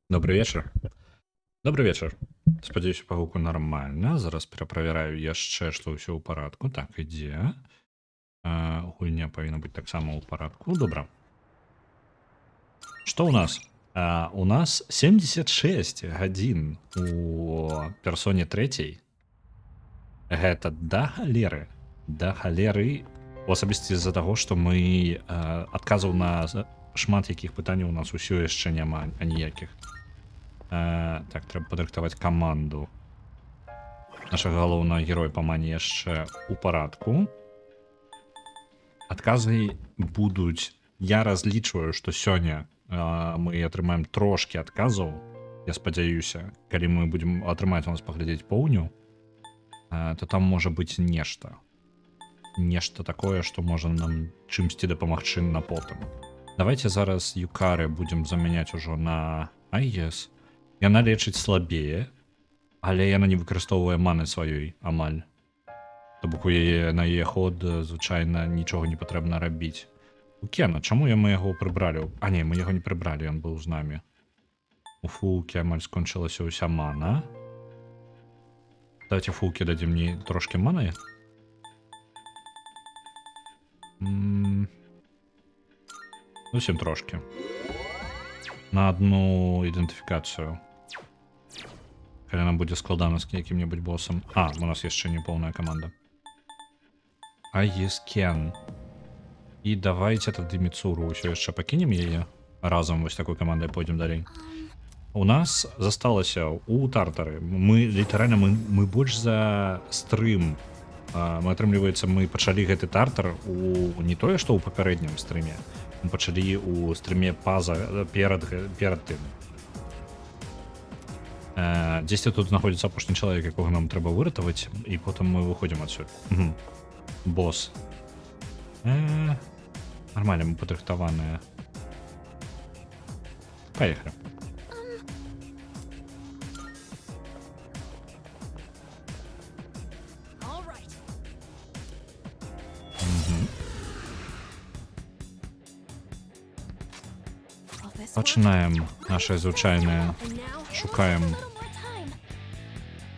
Добрый вечер. Добрый вечер. Спадзяюся, па гуку нармальна. Зараз пераправяраю яшчэ, што ўсё ў парадку. Так, ідзе. Гульня павінна быць таксама ў парадку. Добра. Што ў нас? У нас 76 гадзін у персоне 3. Гэта да галеры. Да галеры. Асабісці з-за таго, што мы адказаў на шмат якіх пытанняў у нас усё яшчэ няма аніякіх. Так, трэба падрыхтаваць каманду. Наша галоўная герой па мане яшчэ ў парадку. Адказы будуць... Я разлічваю, што сёння мы атрымаем трошкі адказаў. Я спадзяюся, калі мы будзем атрымаць у нас паглядзець поўню, то там можа быць нешта. Нешта такое, што можа нам чымсьці дапамагчы на потым. Давайте зараз Юкары будзем замяняць ужо на Айес. Яна лечыць слабее, але яна не выкарыстоўвае маны сваёй амаль. То бок у яе на яе ход звычайна нічога не патрэбна рабіць. У Кена, чаму мы яго прыбралі? А не, мы яго не прыбралі, ён быў з намі. У Фулкі амаль скончылася ўся мана. Давайте Фулкі дадзім мне трошкі маны. Зусім трошкі. На одну ідэнтыфікацыю. Калі нам будзе складана з якім-небудзь босам. У нас яшчэ не поўная каманда. Айес Кен. І давайте тады Міцуру ўсё яшчэ пакінем яе. Разам вось такой камандай пойдзем далей. У нас засталася у Тартары. Мы літаральна мы больш за стрым. Мы атрымліваецца, мы пачалі гэты Тартар у не тое, што ў папярэднім стрыме. Мы пачалі у стрыме перад тым. Дзесьці тут знаходзіцца апошні чалавек, якога нам трэба выратаваць, і потым мы выходзім адсюль. Босс. Нормально, мы падрыхтаваныя. Поехали. Пачынаем наше звычайнае. Шукаем.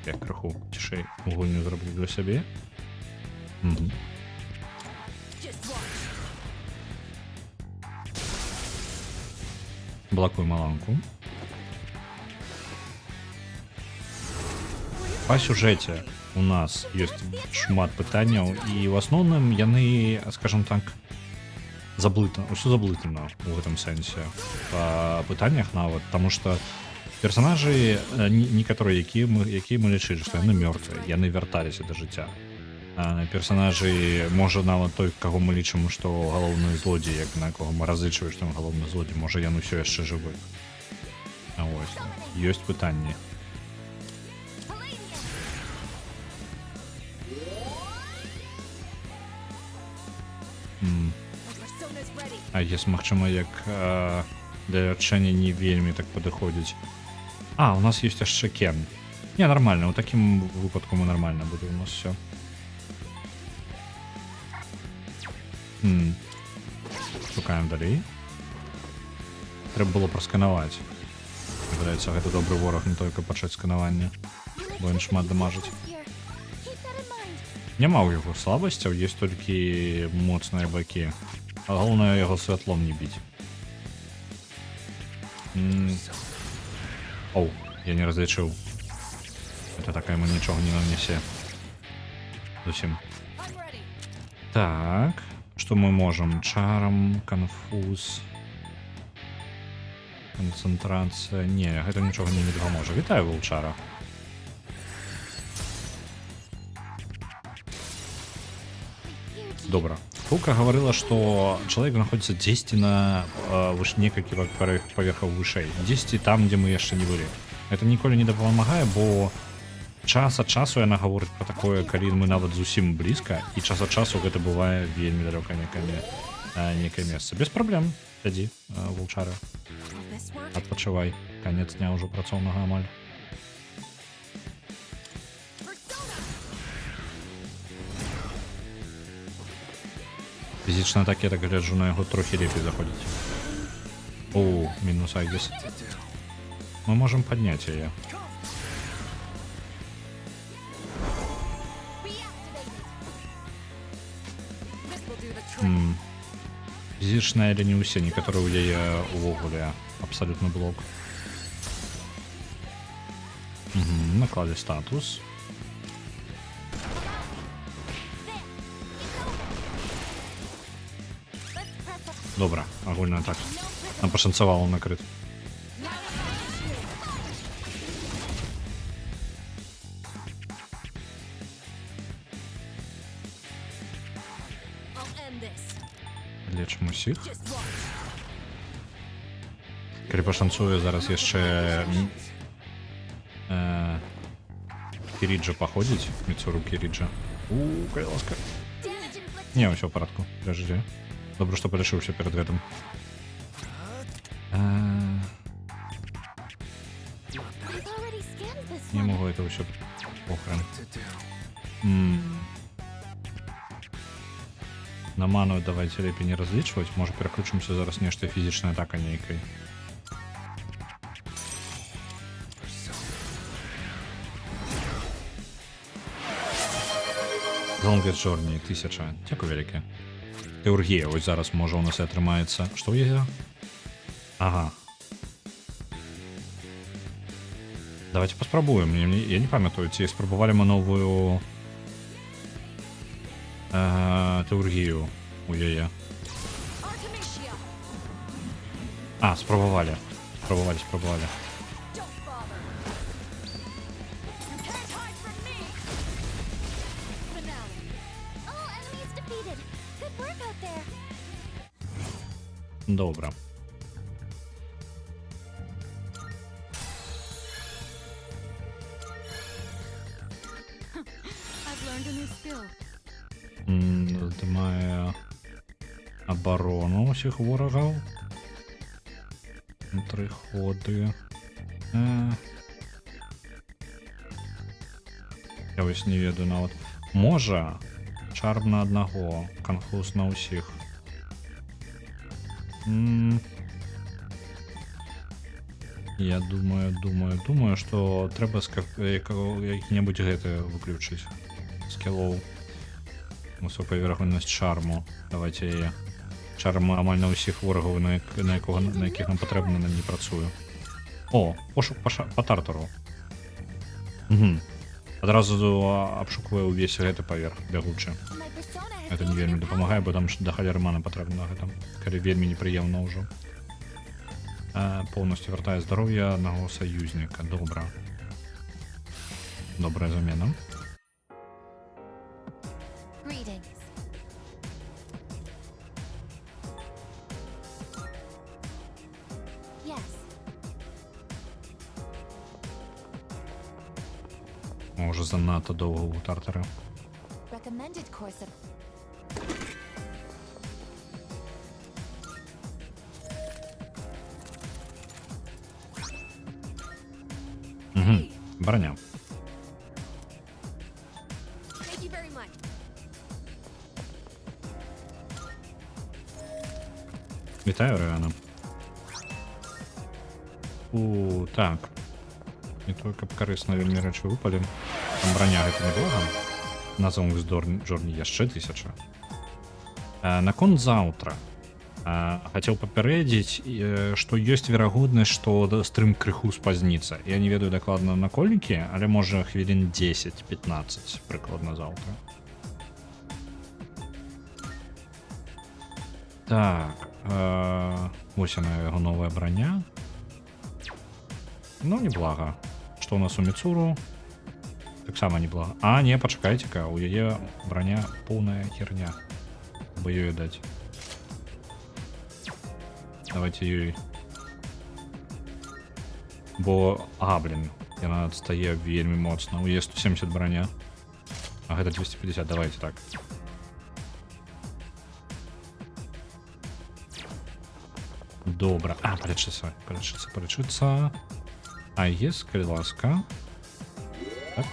Я крыху цішэй гульню зраблю для сябе. Блакуем маланку. Па сюжэце у нас ёсць шмат пытанняў, і ў асноўным яны, скажем так, усё заблытана ў гэтым сэнсе па пытаннях нават, таму што персонажы некаторыя, якія мы лічылі, што яны мёртвыя, яны вярталіся да жыцця. Персонажы, можа нават той, каго мы лічым, што галоўны злодзей, як на кого мы разлічваем, што ён галоўны злодзей, можа ён усё яшчэ жывы. Ось, ёсць пытанні. Есть, магчыма, як для лячэння не вельмі так падыходзіць. У нас ёсць яшчэ Кен. Не, нормально, у такім выпадку мы нормально будзе у нас все. Шукаем далей. Трэба было прасканаваць. Выдаецца, гэта добры вораг, не толькі пачаць сканаванне, бо ён шмат дамажыць. Няма ў яго слабасцяў, ёсць толькі моцныя бакі. Галоўнае яго святлом не біць. Я не разлічыў. Это такая ему нічога не нанесе. Зусім. Так, што мы можам? Чарам, канфуз, канцэнтрацыя. Не, гэта нічога не дапаможа. Вітаю, вулчара. Добра. Фука говорила, что человек находится 10 на некалькі паверхаў вышэй. 10 там, где мы яшчэ не былі. Это ніколі не дапамагае, бо час ад часу яна гаворыць про такое, калі мы нават зусім блізка, і час ад часу гэта бывае вельмі далёка некае месца. Без праблем. Сядзі, вулчара. Адпачывай. Канец дня ўжо працоўнага амаль. Фізічна так, я так гляджу, на яго трохі лепей заходзіць. О, мінус Айгіс. Мы можем падняць яе. Фізічна, але не ўсе, некаторыя ў яе увогуле абсалютны блок. Наклалі статус. Добра, агульна так. Нам пашанцавала накрыт. Лечым усіх. Калі пашанцуе, зараз яшчэ Кіріджа паходзіць. Міцуру Кіріджа. Калі ласка. Не, ўсё ў парадку. Подожди. Добра, што падышыўся перад гэтым. Не могу это ўсё похрен. На ману давайте лепей не разлічваць. Можа пераключымся зараз нешта фізічная атака нейкай. Longest Journey 1000. Дзякуй вялікі. Теургія, ось зараз можа у нас і атрымаецца. Што ў яе? Ага. Давайте паспрабуем. Я не памятаю, ці спрабавалі мы новую теургію у яе. А, спрабавалі. Спрабавалі. Добра. Здымае абарону ўсіх ворагаў. 3 ходы. Я вось не ведаю нават. Можа, чарм на аднаго, канфуз на ўсіх. Я думаю, што трэба які-небудзь гэты выключыць. Скілоў. Высокая верагоднасць чарму. Давайте яе. Чарм амаль на ўсіх ворагаў, на якіх нам патрэбна, не працуе. О, пошук па тартару. Адразу абшуквае ўвесь гэты паверх бягучы. Это не вельмі дапамагае, бо там да халермана патрэбна гэта. Калі вельмі непрыемна ўжо. Поўнасцю вяртае здароўе аднаго саюзніка. Добра. Добрая замена. Можа занадта доўга ў тартара. Броня. Вітаю, Ріана. Так. Не только карысна вельмі рэчы выпалі. Там броня гэта неблага. На Longest Journey яшчэ 1000. Наконт заўтра. Хацеў папярэдзіць, што ёсць верагоднасць, што стрым крыху спазніцца. Я не ведаю дакладна наколькі, але можа хвілін 10-15 прыкладна заўтра. Так, ось она, его новая броня. Ну, неблага. Что у нас у Мицуру? Так само неблага. А, не, почекайте-ка, у яе броня полная херня. Бы ее дать. Давайте ее. Бо, блин, яна отстае вельмі моцна. У яе 170 броня. А гэта 250, давайте так. Добра. Полечиться. А есть, калі ласка. Так.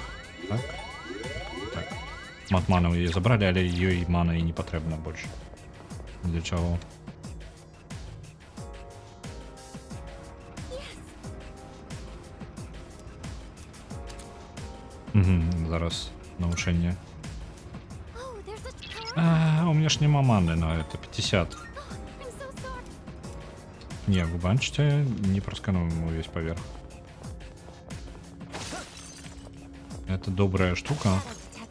Матмана у яе забрали, але ёй мана і не патрэбна больш. Для чаго? Зараз навучэнне. У меня ж нема маны на это 50. Не, вы банчите, не проскануем весь поверх. Это добрая штука.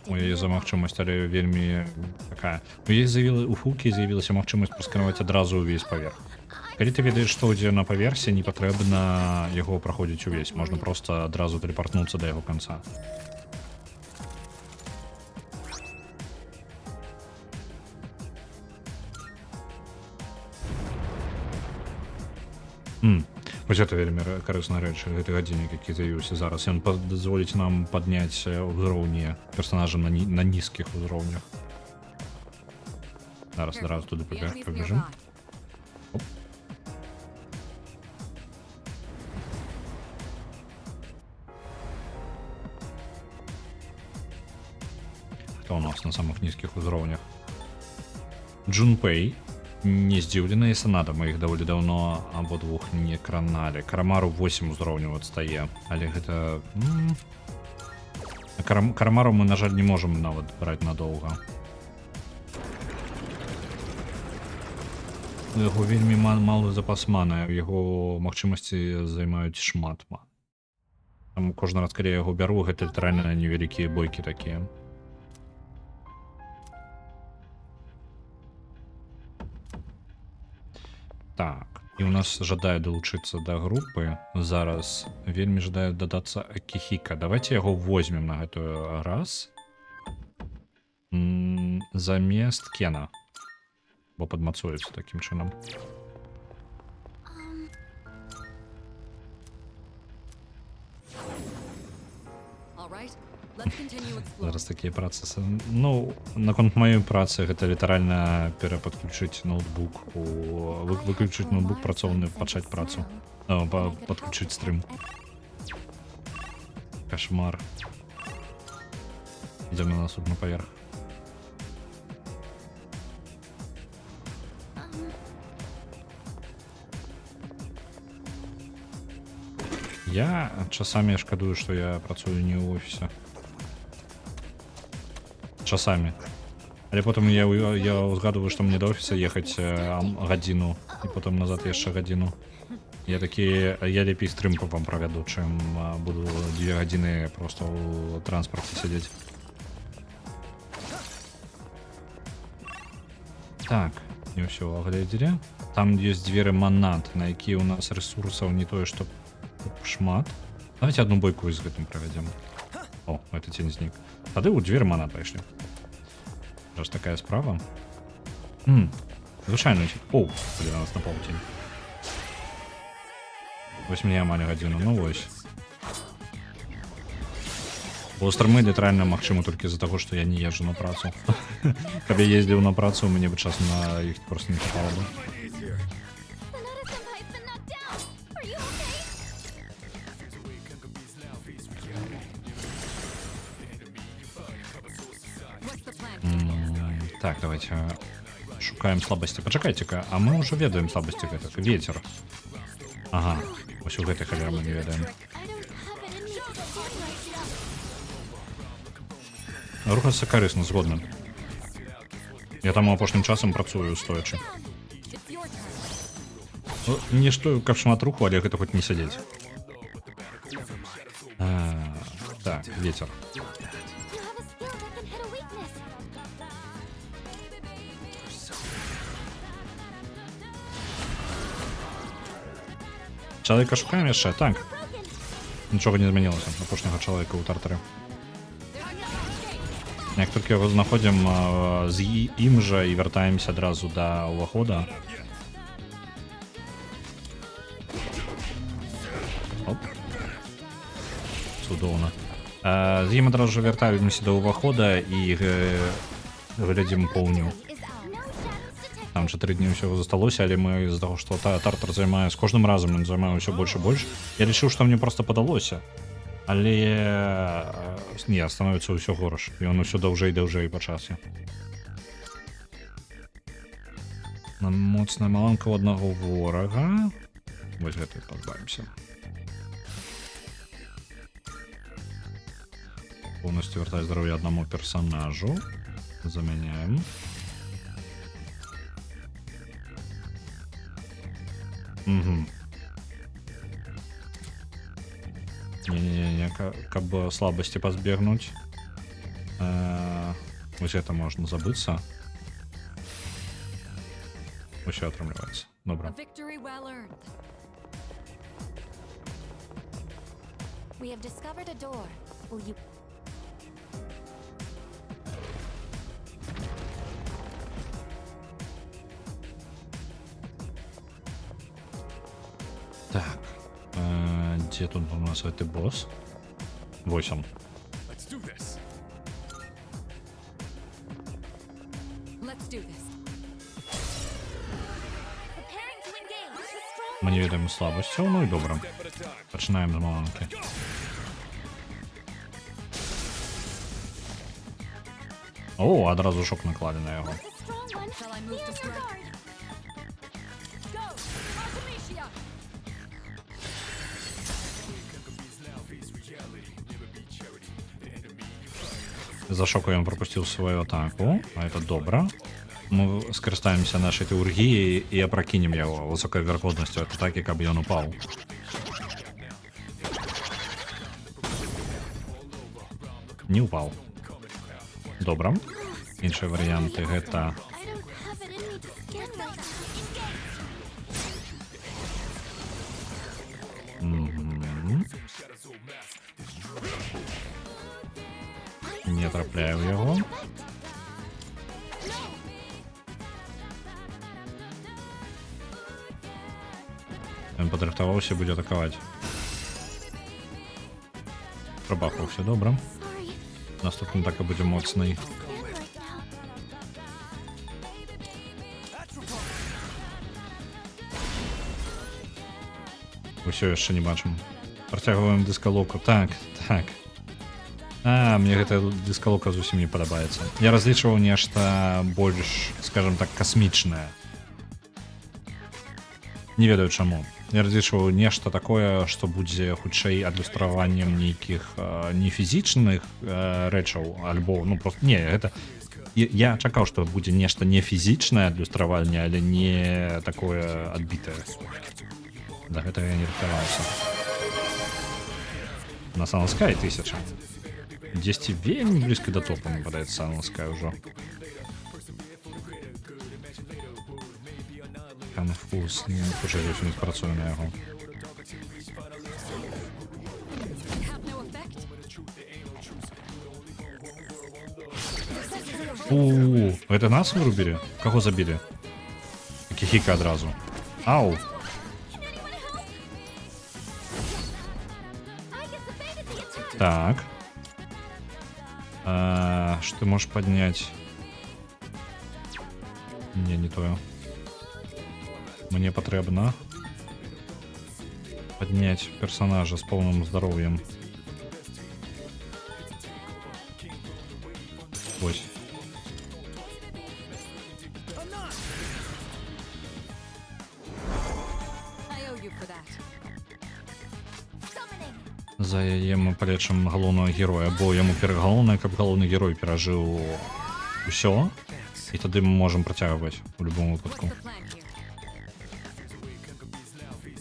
У яе за магчымасць, але вельмі такая. У фулкі з'явілася магчымасць прасканаваць адразу ўвесь паверх. Калі ты ведаеш, што ідзе на паверсе, не патрэбна яго праходзіць увесь. Можна проста адразу тэлепартнуцца да яго канца. Вось это вельмі карысная рэч, гэты гадзіннік, які з'явіўся зараз. Ён дазволіць нам падняць узроўні персонажа на нізкіх узроўнях. Зараз туды пабежым. Хто у нас на самых нізкіх узроўнях? Джунпэй. Не здзіўлена і санада, мы іх даволі даўно абодвух не краналі. Карамару 8 узроўняў адстае, але гэта... Карамару мы, на жаль, не можам нават браць надоўга. У яго вельмі малы запас маны, яго магчымасці займаюць шмат. Там кожны раз, калі я яго бяру, гэта літаральна невялікія бойкі такія. Так, і у нас жадае далучыцца да групы. Зараз вельмі жадае дадацца Акіхіка. Давайте яго возьмем на гэтую раз. Замест Кена. Бо падмацуецца такім чынам. Зараз такія працэсы. Ну, наконт маёй працы гэта літаральна перападключыць ноутбук, выключыць ноутбук працоўны, пачаць працу, падключыць стрым. Кошмар. Ідзем на наступны паверх. Я часамі шкадую, што я працую не ў офісе. Часамі. Але потым я ўзгадываю, што мне да офіса ехаць гадзіну і потым назад яшчэ гадзіну. Я такі, я лепей стрым вам правяду, чым буду 2 гадзіны проста ў транспарце сядзець. Так, не ўсё агледзелі. Там ёсць дзверы манат, на якія ў нас рэсурсаў не тое, што шмат. Давайте одну бойку з гэтым правядзем. О, это тень знік. Тады ў дзверы манат пайшлі. Раз такая справа. Звычайна. О, блин, нас напаў тень. Вось мне амаль гадзіну, ну вось. Бо стрымы літаральна магчыма толькі з-за таго, што я не езджу на працу. Каб я ездзіў на працу, мне бы час на іх проста не хапала бы. Так, давайте шукаем слабости. Почекайте-ка, а мы уже ведаем слабости гэтых. Ветер. Ага, вось у гэтай халеры мы не ведаем. Рухацца карысна, згодна. Я там апошнім часам працую стоячы. Не што каб шмат руху, але гэта хоць не сядзець. Так, ветер. Чалавека шукаем яшчэ, так. Нічога не змянілася апошняга чалавека ў тартары. Як толькі яго знаходзім з ім жа і вяртаемся адразу да ўвахода. Оп. Цудоўна. З ім адразу вяртаемся да ўвахода і глядзім поўню. Там 4 дні ўсяго засталося, але мы з-за таго, што тартар займае з кожным разам ён займае ўсё больш і больш. Я лічыў, што мне проста падалося. Але не, становіцца ўсё горш. І ён усё даўжэй і даўжэй па часе. Нам моцная маланка ў аднаго ворага. Вось гэты пазбавімся. Полностью вяртаць здароўе аднаму персонажу. Замяняем. Угу. Не-не-не, каб слабасці пазбегнуць. Вось гэта можна забыцца. Усё атрымліваецца. Добра. Так. Где тут у нас этот босс? 8. Мы не ведаем слабасцяў, ну і добра. Пачынаем з маланкі. О, адразу шок наклалі на яго. За шоку ён пропусціў сваю атаку, а это добра. Мы скарыстаемся нашай тэургіяй і апракінем яго высокай верагоднасцю ад атакі, каб ён упаў. Не упаў. Добра. Іншыя варыянты гэта... Не трапляю в яго. Ён падрыхтаваўся, будзе атакаваць. Прабахаў, все добра. Наступна атака будзе моцнай. Усё яшчэ не бачым. Працягваем дыскалоўку. Так, так. Мне гэта дыскалоўка зусім не падабаецца. Я разлічваў нешта больш, скажем так, касмічнае. Не ведаю чаму. Я разлічваў нешта такое, што будзе хутчэй адлюстраваннем нейкіх не фізічных рэчаў, альбо, ну, просто, не, гэта... Я чакаў, што будзе нешта не фізічнае адлюстраванне, але не такое адбітае. Да гэтага я не рыхтаваўся. На Sunless 1000. 10 вельмі блізка да топу, мне падаецца, Sunless ўжо. Конфуз, не хоча зусім не спрацуе на яго. Это нас вырубілі? Каго забілі? Кіхіка адразу. Ау! Так. Что ты можешь поднять? Не тое. Мне патрэбна поднять персонажа с полным здоровьем. Ось. За яе мы палечым галоўнага героя, бо яму галоўнае, каб галоўны герой перажыў усё, і тады мы можам працягваць у любом выпадку.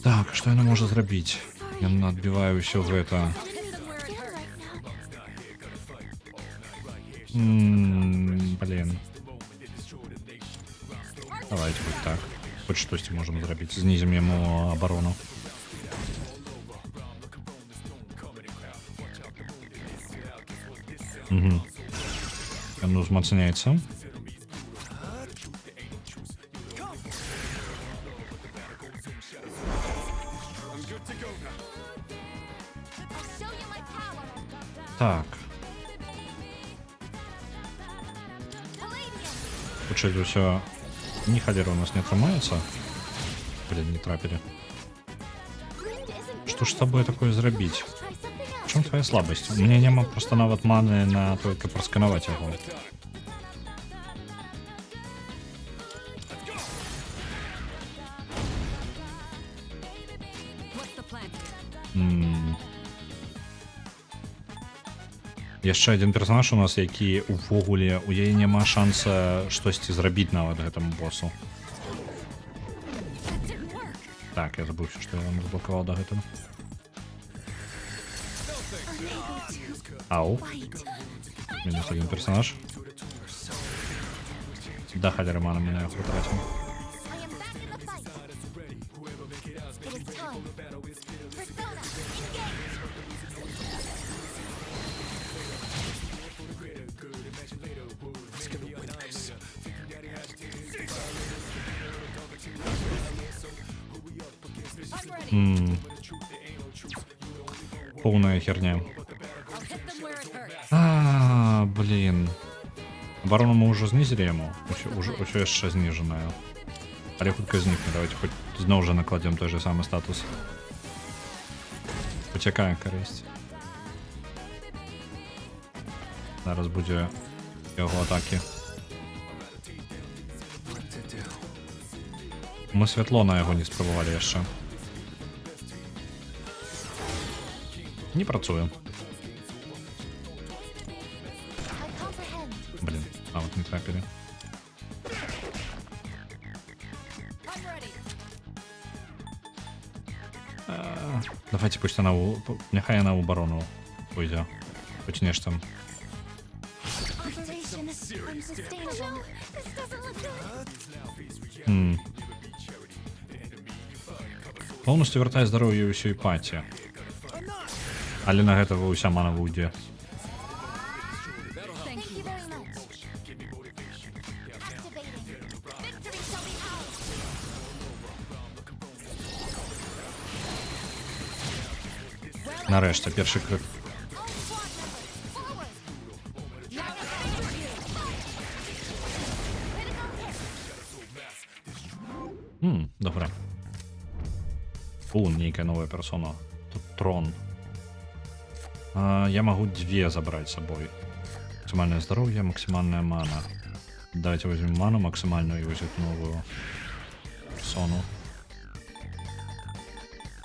Так, што яна можа зрабіць? Яна адбівае ўсё гэта. Блин. Давайте вот так. Хоть штосьці можам зрабіць. Знізім яму абарону. Угу. Ну, узмацняецца. Так. Хутчэй за ўсё, ні халера у нас не атрымаецца. Блин, не трапілі. Што ж з табой такое зрабіць? В чым твоя слабасць? У мяне няма проста нават маны на тое, каб прасканаваць яго. Яшчэ адзін персонаж у нас, які увогуле у яе няма шанса штосьці зрабіць нават гэтаму босу. Так, я забыўся, што я вам заблокаваў да гэтага. Ау. Мінус один персонаж. Да халеры мана меня яго тратим. Полная херня. Блин. Оборону мы уже снизили ему. Еще яшчэ зниженная. Але хутка знікне. Давайте хоть зноў уже накладем той же самый статус. Почекаем карысць. Зараз будзе яго атаки. Мы святло на яго не спрабавалі яшчэ. Не працуем. Блин, а вот не трапили. Давайте пусть она няхай она в оборону пойдзе. Хоч нешта. Полностью вяртае здароўе ўсёй паці. Але на гэтага ўся мана выйдзе. Нарэшце, першы крык. Добра. Нейкая новая персона. Тут трон. Я могу две забрать с собой. Максимальное здоровье, максимальная мана. Давайте возьмем ману максимальную и возьмем новую персону.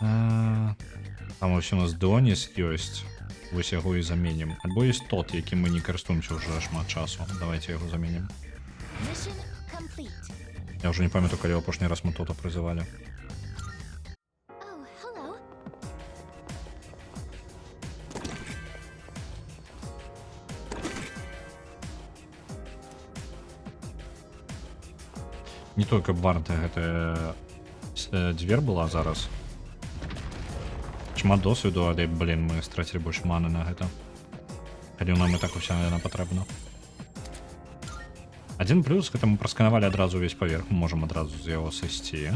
Там вообще у нас Дионис есть. Вось яго и заменим. Альбо есть тот, яким мы не користуемся уже шмат часу. Давайте его заменим. Я уже не памятаю, коли в прошлый раз мы то-то призывали. Не только варта гэта дзвер была зараз. Шмат досвіду, але, блин, мы страцілі больш маны на гэта. Калі нам і так уся, наверное, патрэбна. Один плюс, гэта мы прасканавалі адразу увесь паверх, мы можам адразу з яго сысці.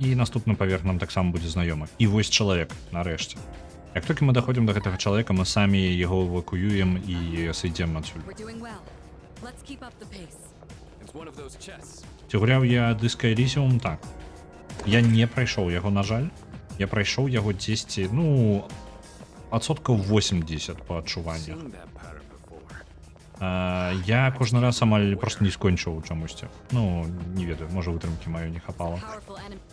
І наступны паверх нам таксама будзе знаёмы. І вось чалавек, нарэшце. Як толькі мы даходзім да гэтага чалавека, мы самі яго эвакуюем і сыдзем адсюль. Ці гуляў я Disco Elysium? Так. Я не прайшоў яго, на жаль. Я прайшоў яго 10, ну, адсоткаў 80 по адчуваннях. Я кожны раз амаль просто не скончыў чамусьці. Ну, не ведаю, можа вытрымкі маё не хапала.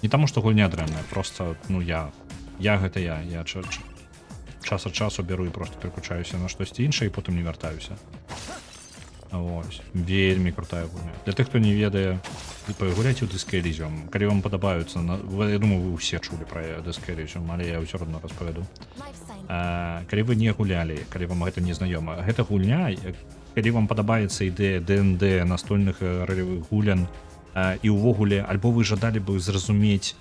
Не таму, што гульня дрэнная, просто, ну, я гэта я. Я час ад часу беру і просто переключаюся на штосьці іншае і потым не вяртаюся. Ось. Вельмі крутая гульня. Для тых, хто не ведае, пагуляйце ў Disco Elysium. Калі вам падабаюцца, я думаю, вы ўсе чулі пра Disco Elysium, але я ўсё адно распавяду. Калі вы не гулялі, калі вам гэта не знаёма, гэта гульня, калі вам падабаецца ідэя ДНД, настольных ролевых гулян, і ўвогуле, альбо вы жадалі бы зразумець,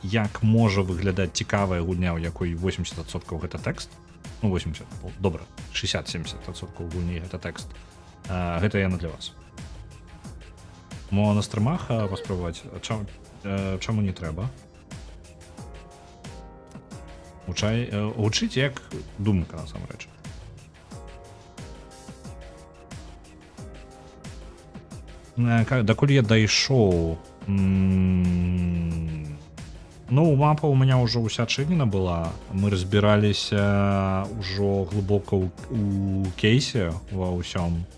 як можа выглядаць цікавая гульня, у якой 80% гэта тэкст, Ну 80, добра, 60-70% гульні гэта тэкст. Гэта яна для вас. Мо на стрымах паспрабаваць, чаму не трэба? Учыць як думка насамрэч. Дакуль я дайшоў, ну мапа у меня ўжо ўся чынена была, мы разбіраліся ўжо глыбока у кейсе ва ўсём.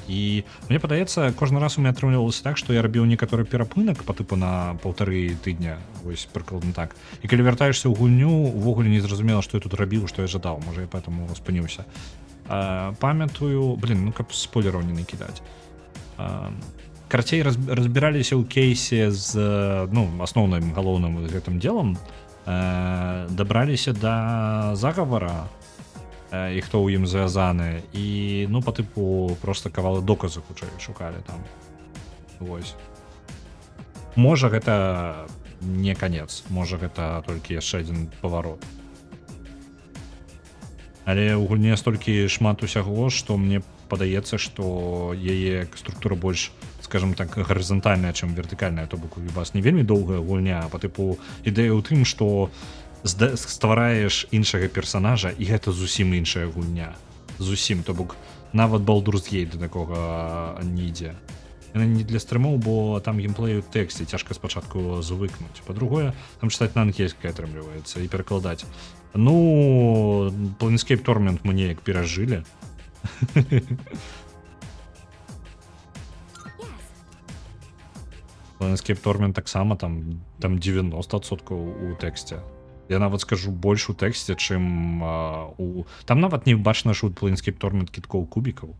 І мне падаецца, кожны раз у меня атрымлівалася так, што я рабіў некаторы перапынак па тыпу на 1,5 тыдня, вось прыкладна так. І калі вяртаешся ў гульню, увогуле не зразумела, што я тут рабіў, што я жадаў, можа я поэтому спыніўся. Памятаю, ну каб спойлераў не накідаць. Карцей разбіраліся ў кейсе з асноўным галоўным гэтым делам, дабраліся да загавара і хто ў ім звязаны, і ну па тыпу просто кавалы доказы хутчэй шукалі там. Вось. Можа гэта не канец, можа гэта толькі яшчэ адзін паварот. Але ў гульне столькі шмат усяго, што мне падаецца, што яе структура больш, скажем так, гарызантальная, чым вертыкальная, то бок у вас не вельмі доўгая гульня, па тыпу ідэя ў тым, што ствараеш іншага персанажа, і гэта зусім іншая гульня. Зусім, то бок нават Baldur's Gate да такога не ідзе. Яна не для стрымоў, бо там геймплей у тэксце цяжка спачатку звыкнуць. Па-другое, там чытаць на англійскай атрымліваецца і перакладаць. Ну, Planescape Torment мы неяк перажылі. Planescape Torment таксама там 90% у тэксце. Я нават скажу больш у тэксце, чым у... Там нават не бачна, што у Planescape Torment кідкоў кубікаў.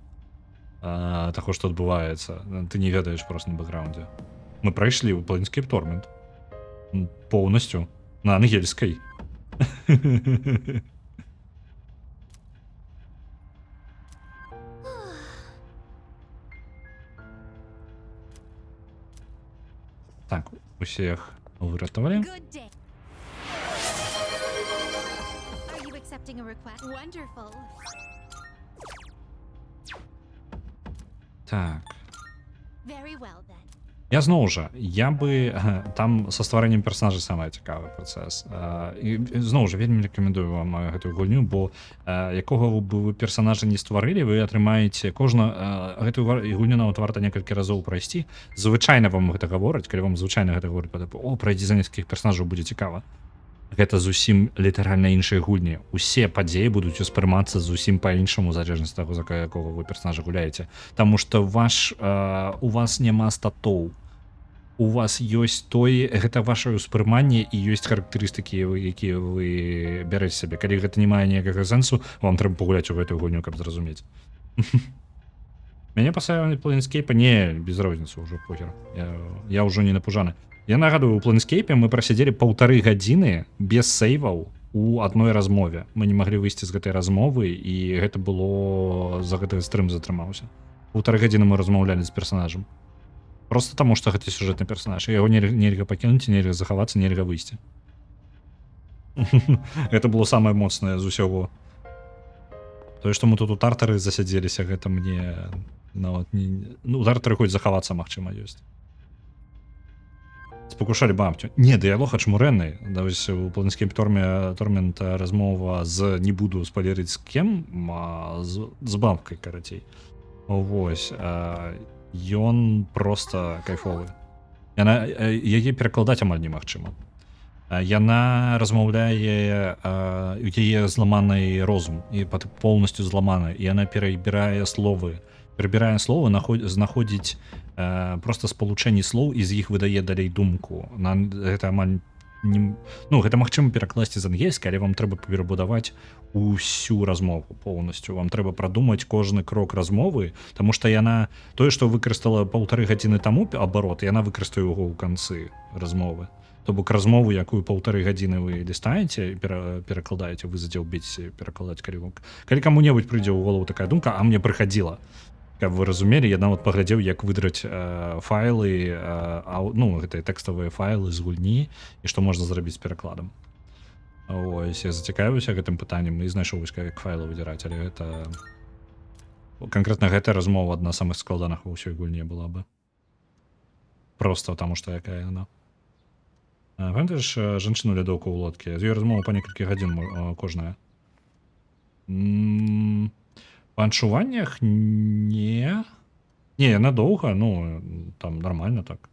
Таго, што адбываецца. Ты не ведаеш проста на бэкграўндзе. Мы прайшлі ў Planescape Torment. Поўнасцю. На ангельскай. Так, усіх выратавалі. Так. Я зноў жа, я бы там са стварэннем персонажа самае цікавы працэс. І зноў жа вельмі рэкамендую вам гэтую гульню, бо якога бы вы персонажа не стварылі, вы атрымаеце гэтую гульню нават варта некалькі разоў прайсці. Звычайна вам гэта гавораць, калі вам звычайна гэта гавораць, о, прайдзі за несколькіх персонажаў будзе цікава. Гэта зусім літаральна іншыя гульні. Усе падзеі будуць успрымацца зусім па-іншаму, у залежнасці таго, за якога вы персонажа гуляеце. Таму што у вас няма статоў. У вас ёсць гэта вашае ўспрыманне і ёсць характарыстыкі, якія вы бярэце сабе. Калі гэта не мае ніякага сэнсу, вам трэба пагуляць у гэтую гульню, каб зразумець. Мяне пасавілі Planescape, не, без розніцы ўжо похер. Я ўжо не напужаны. Я нагадую, у Planescape мы прасядзелі 1,5 гадзіны без сейваў у адной размове. Мы не маглі выйсці з гэтай размовы, і гэта было... За гэты стрым затрымаўся. 1,5 гадзіны мы размаўлялі з персонажам. Просто таму, што гэта сюжэтны персонаж. Яго нельга пакінуць, нельга захавацца, нельга выйсці. Гэта было самае моцнае з усяго. Тое, што мы тут у тартары засядзеліся, гэта мне нават не... Ну, у тартары хоць захавацца, магчыма, ёсць. Спакушалі бабцю. Не, дыялог ачмурэнны. У Planescape Torment размова з... Не буду спалерыць з кем, а з бабкай, карацей. Вось. Ён просто кайфовы. Яе перакладаць амаль немагчыма. Яна размаўляе, у яе зламаны розум, і поўнасцю зламаны, і яна перабірае словы. Перабірае словы, знаходзіць просто спалучэнні слоў і з іх выдае далей думку. Гэта амаль... Ну, гэта магчыма перакласці з ангельскай, але вам трэба перабудаваць усю размову поўнасцю. Вам трэба прадумаць кожны крок размовы, таму што яна... Тое, што выкарыстала 1,5 гадзіны таму абарот, яна выкарыстае яго ў канцы размовы. То бок размову, якую 1,5 гадзіны вы лістаеце, перакладаеце, вы задзяўбіце перакладаць калі каму-небудзь прыйдзе ў голову такая думка, а мне прыхадзіла. Каб вы разумелі, я нават паглядзеў, як выдраць файлы, ну, гэтыя тэкставыя файлы з гульні, і што можна зрабіць з перакладам. Ось, я зацікавіўся гэтым пытаннем і знайшоў вось як файлы выдзіраць, але гэта... Канкрэтна гэтая размова адна з самых складаных ва ўсёй гульне была бы. Просто таму, што якая яна. Памятаеш жанчыну-лядоўку ў лодкі? З ёй размова па некалькі гадзін кожная. Па адчуваннях не. Не, яна доўга, ну, там нармальна так.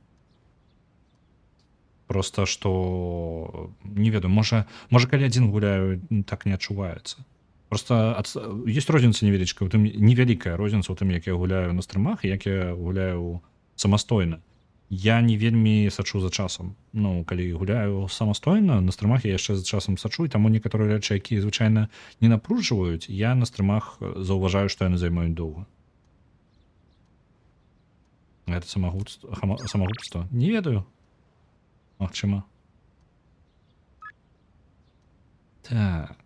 Просто што не ведаю, можа калі адзін гуляю, так не адчуваецца. Просто ёсць розніца невялічкая, у тым невялікая розніца ў тым, як я гуляю на стрымах і як я гуляю самастойна. Я не вельмі сачу за часам. Ну, калі гуляю самастойна, на стрымах я яшчэ за часам сачу, і таму некаторыя рэчы, якія звычайна не напружваюць, я на стрымах заўважаю, што яны займаюць доўга. Гэта самагубства? Не ведаю. Магчыма. Так.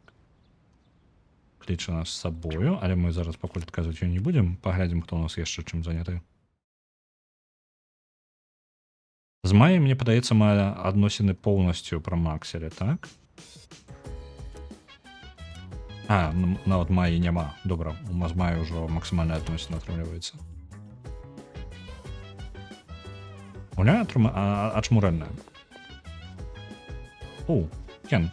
Кліча нас з сабою, але мы зараз пакуль адказваць ёй не будзем. Паглядзім, хто у нас яшчэ чым заняты. З маем, мне падаецца, мы адносіны поўнасцю прамаксілі, так? Нават маі няма. Добра, у нас мае ўжо максімальная адносіна атрымліваецца. Гуляе ачмуральная. Кен.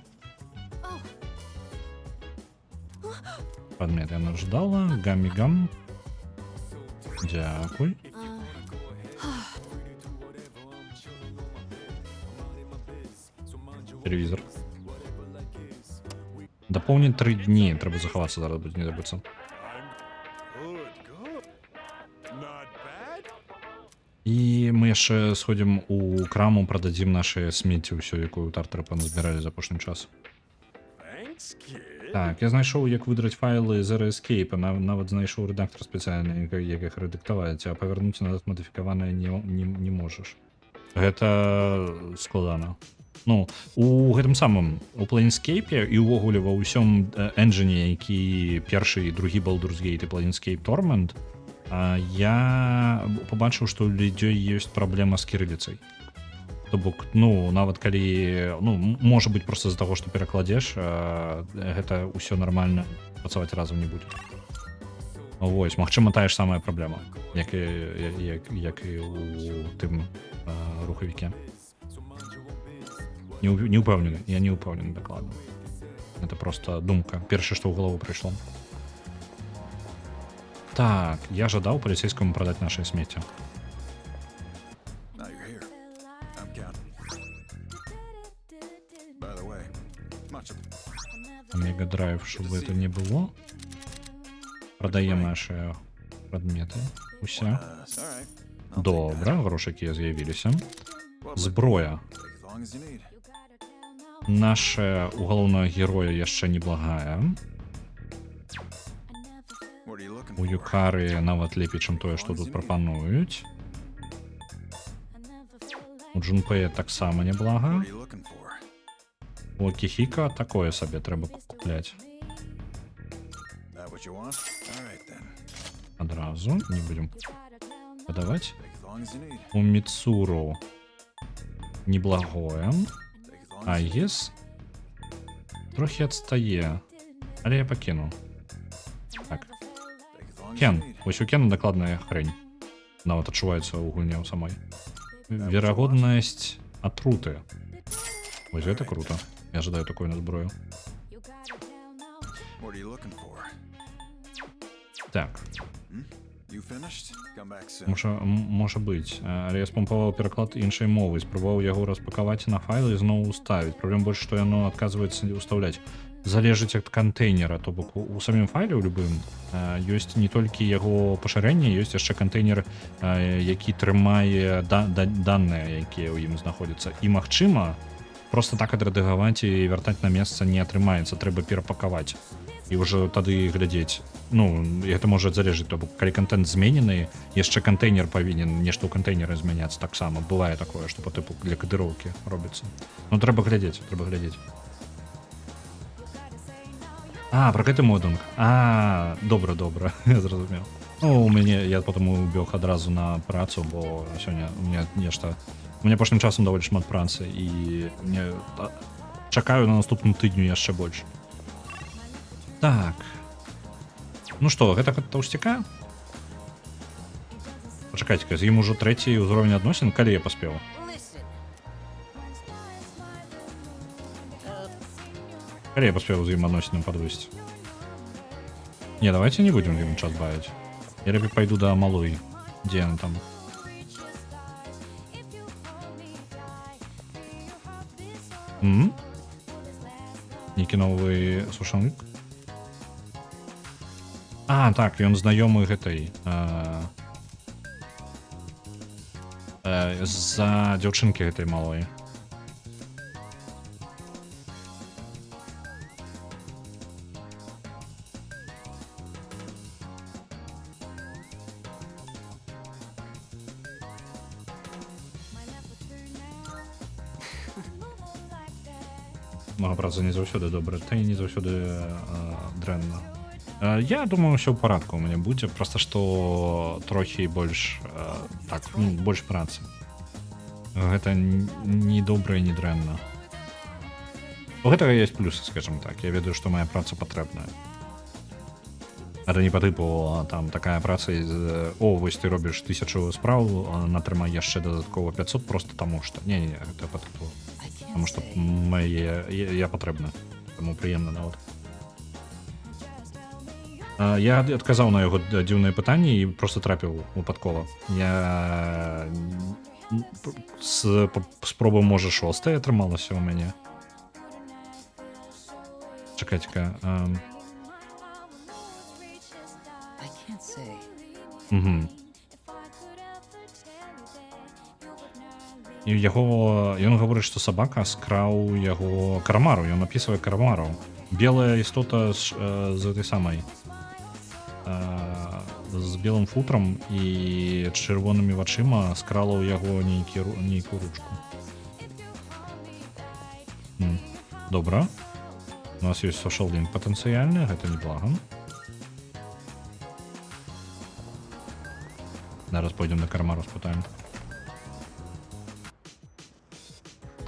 Предмет я наждала. Гаммигам. Дякуй. Телевизор. Дополнить 3 дні. Треба заховатися зараз, буде не забудься. І ми яшчэ сходзім у краму, прададзім нашы смецці ўсё, якую тартары паназбіралі за апошні час. Так, я знайшоў, як выдраць файлы з RScape, нават знайшоў рэдактор спецыяльны, як іх рэдактаваць, а павярнуць назад мадыфікаванае не можаш. Гэта складана. Ну, у гэтым самым, у Planescape і ўвогуле ва ўсём энджыне, які першы і другі Baldur's Gate і Planescape Torment, я побачыў, што у людзей ёсць праблема з кірыліцай. То бок, ну, нават калі, ну, можа быць проста з-за таго, што перакладзеш, гэта ўсё нармальна, працаваць разам не будзе. Вось, магчыма, тая ж самая праблема, як і у тым рухавіке. Не ўпэўнены, я не ўпэўнены дакладна. Это просто думка, першае, што ў галаву прыйшло. Так, я жадаў паліцейскаму прадаць нашае смецце. Мегадрайв, чтобы это не было. Продаем наши предметы. Усе. Добра, грошики з'явіліся. Зброя. Наша у галоўнага героя яшчэ неблагая. У Юкары нават лепей, чым тое, што тут прапануюць. У Джунпэя таксама неблага. У Кіхіка такое сабе трэба купляць. Адразу не будем падаваць. У Міцуру неблагое. Айгес трохі адстае, але я пакіну. Так. Кен. Вось у Кена дакладная хрень. Нават адчуваецца ў гульне ў самой. Верагоднасць атруты. Вось гэта круто. Я жадаю такое на зброю. Так. Можа быць, але я спампаваў пераклад іншай мовы, спрабаваў яго распакаваць на файл і зноў уставіць. Праблема больш, што яно адказваецца ўстаўляць. Залежыць ад кантэйнера, то бок у самім файле ў любым ёсць не толькі яго пашырэнне, ёсць яшчэ кантэйнер, які трымае даныя, якія ў ім знаходзяцца. І магчыма, просто так адрэдагаваць і вяртаць на месца не атрымаецца, трэба перапакаваць. І ўжо тады глядзець. Ну, гэта можа залежыць, то бок калі контент зменены, яшчэ кантэйнер павінен нешта ў кантэйнеры змяняцца таксама. Бывае такое, што по тыпу для кадыроўкі робіцца. Ну трэба глядзець, трэба глядзець. Про гэты модунг. Добра, я зразумеў. Ну, у мяне, я потым убег адразу на працу, бо сёння у мяне нешта... У мяне апошнім часам даволі шмат працы, і мне Чакаю на наступным тыдню яшчэ больш. Так. Ну што, гэта таўсцяка? Пачакайце-ка, з ім ужо 3-й ўзровень адносін, калі я паспеў? Калі я паспеў з ім адносінам падвысіць? Не, давайте не будем ім час бавіць. Я лепей пайду да малой. Дзе яна там? Нейкі новы сушанык? А, так, ён знаёмы гэтай. З-за дзяўчынкі гэтай малой. Мага праца не заўсёды добра, та і не заўсёды дрэнна. Я думаю, ўсё ў парадку у мяне будзе, проста што трохі больш так, больш працы. Гэта не добра і не дрэнна. У гэтага ёсць плюсы, скажем так. Я ведаю, што моя праца патрэбная. Это не по тыпу там такая праца о, вось ты робіш 1000 спраў, натрымай яшчэ дадаткова 500 просто таму што не, гэта по тыпу. Потому что я патрэбна, таму прыемна нават. Я адказаў на яго дзіўнае пытанне і просто трапіў выпадкова. Я спробы можа 6-я атрымалася ў мяне. Чакайце-ка. І ён гаворыць, што сабака скраў яго карамару, ён апісвае карамару. Белая істота з этой самай з белым футрам і чырвонымі вачыма скрала ў яго нейкую ручку. Добра. У нас ёсць social link патэнцыяльны, гэта неблага. Зараз пойдем на карамару спытаем.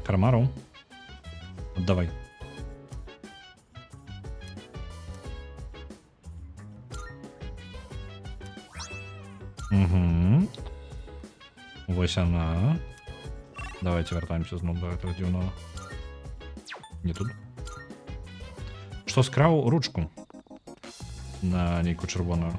Карамару. Давай. Вось она. Давайте вертаемся зноў до этого дзіўнага. Не тут. Што скраў ручку на нейкую чырвоную.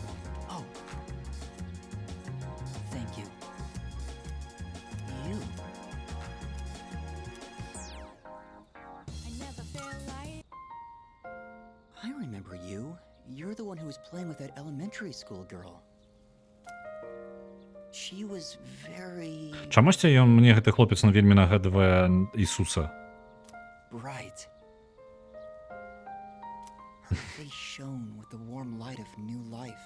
Чамусьці мне гэты хлопец вельмі нагадвае Ісуса. Bright. Her face shone with the warm light of new life.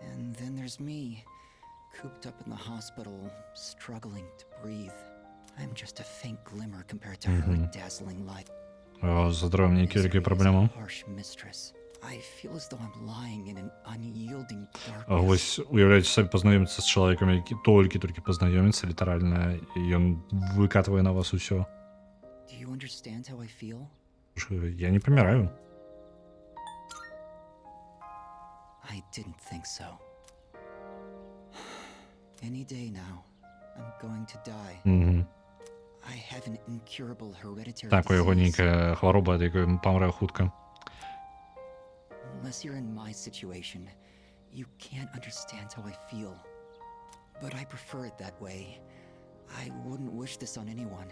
And then there's me, cooped up in the hospital, struggling to breathe. I'm just a faint glimmer compared to her dazzling light. З здоров'ям нейкі праблеми. Harsh mistress. I feel as though I'm lying in an unyielding darkness. Ось уявляеце сабе пазнаёміцца з чалавекам, які толькі пазнаёміцца літаральна, і ён выкатвае на вас усё. Do you understand how I feel? Я не паміраю. I didn't think so. Any day now, I'm going to die. I have an incurable hereditary Так, у яго disease. нейкая хвароба, ад якой памрэ хутка. Unless you're in my situation, you can't understand how I feel. But I prefer it that way. I wouldn't wish this on anyone.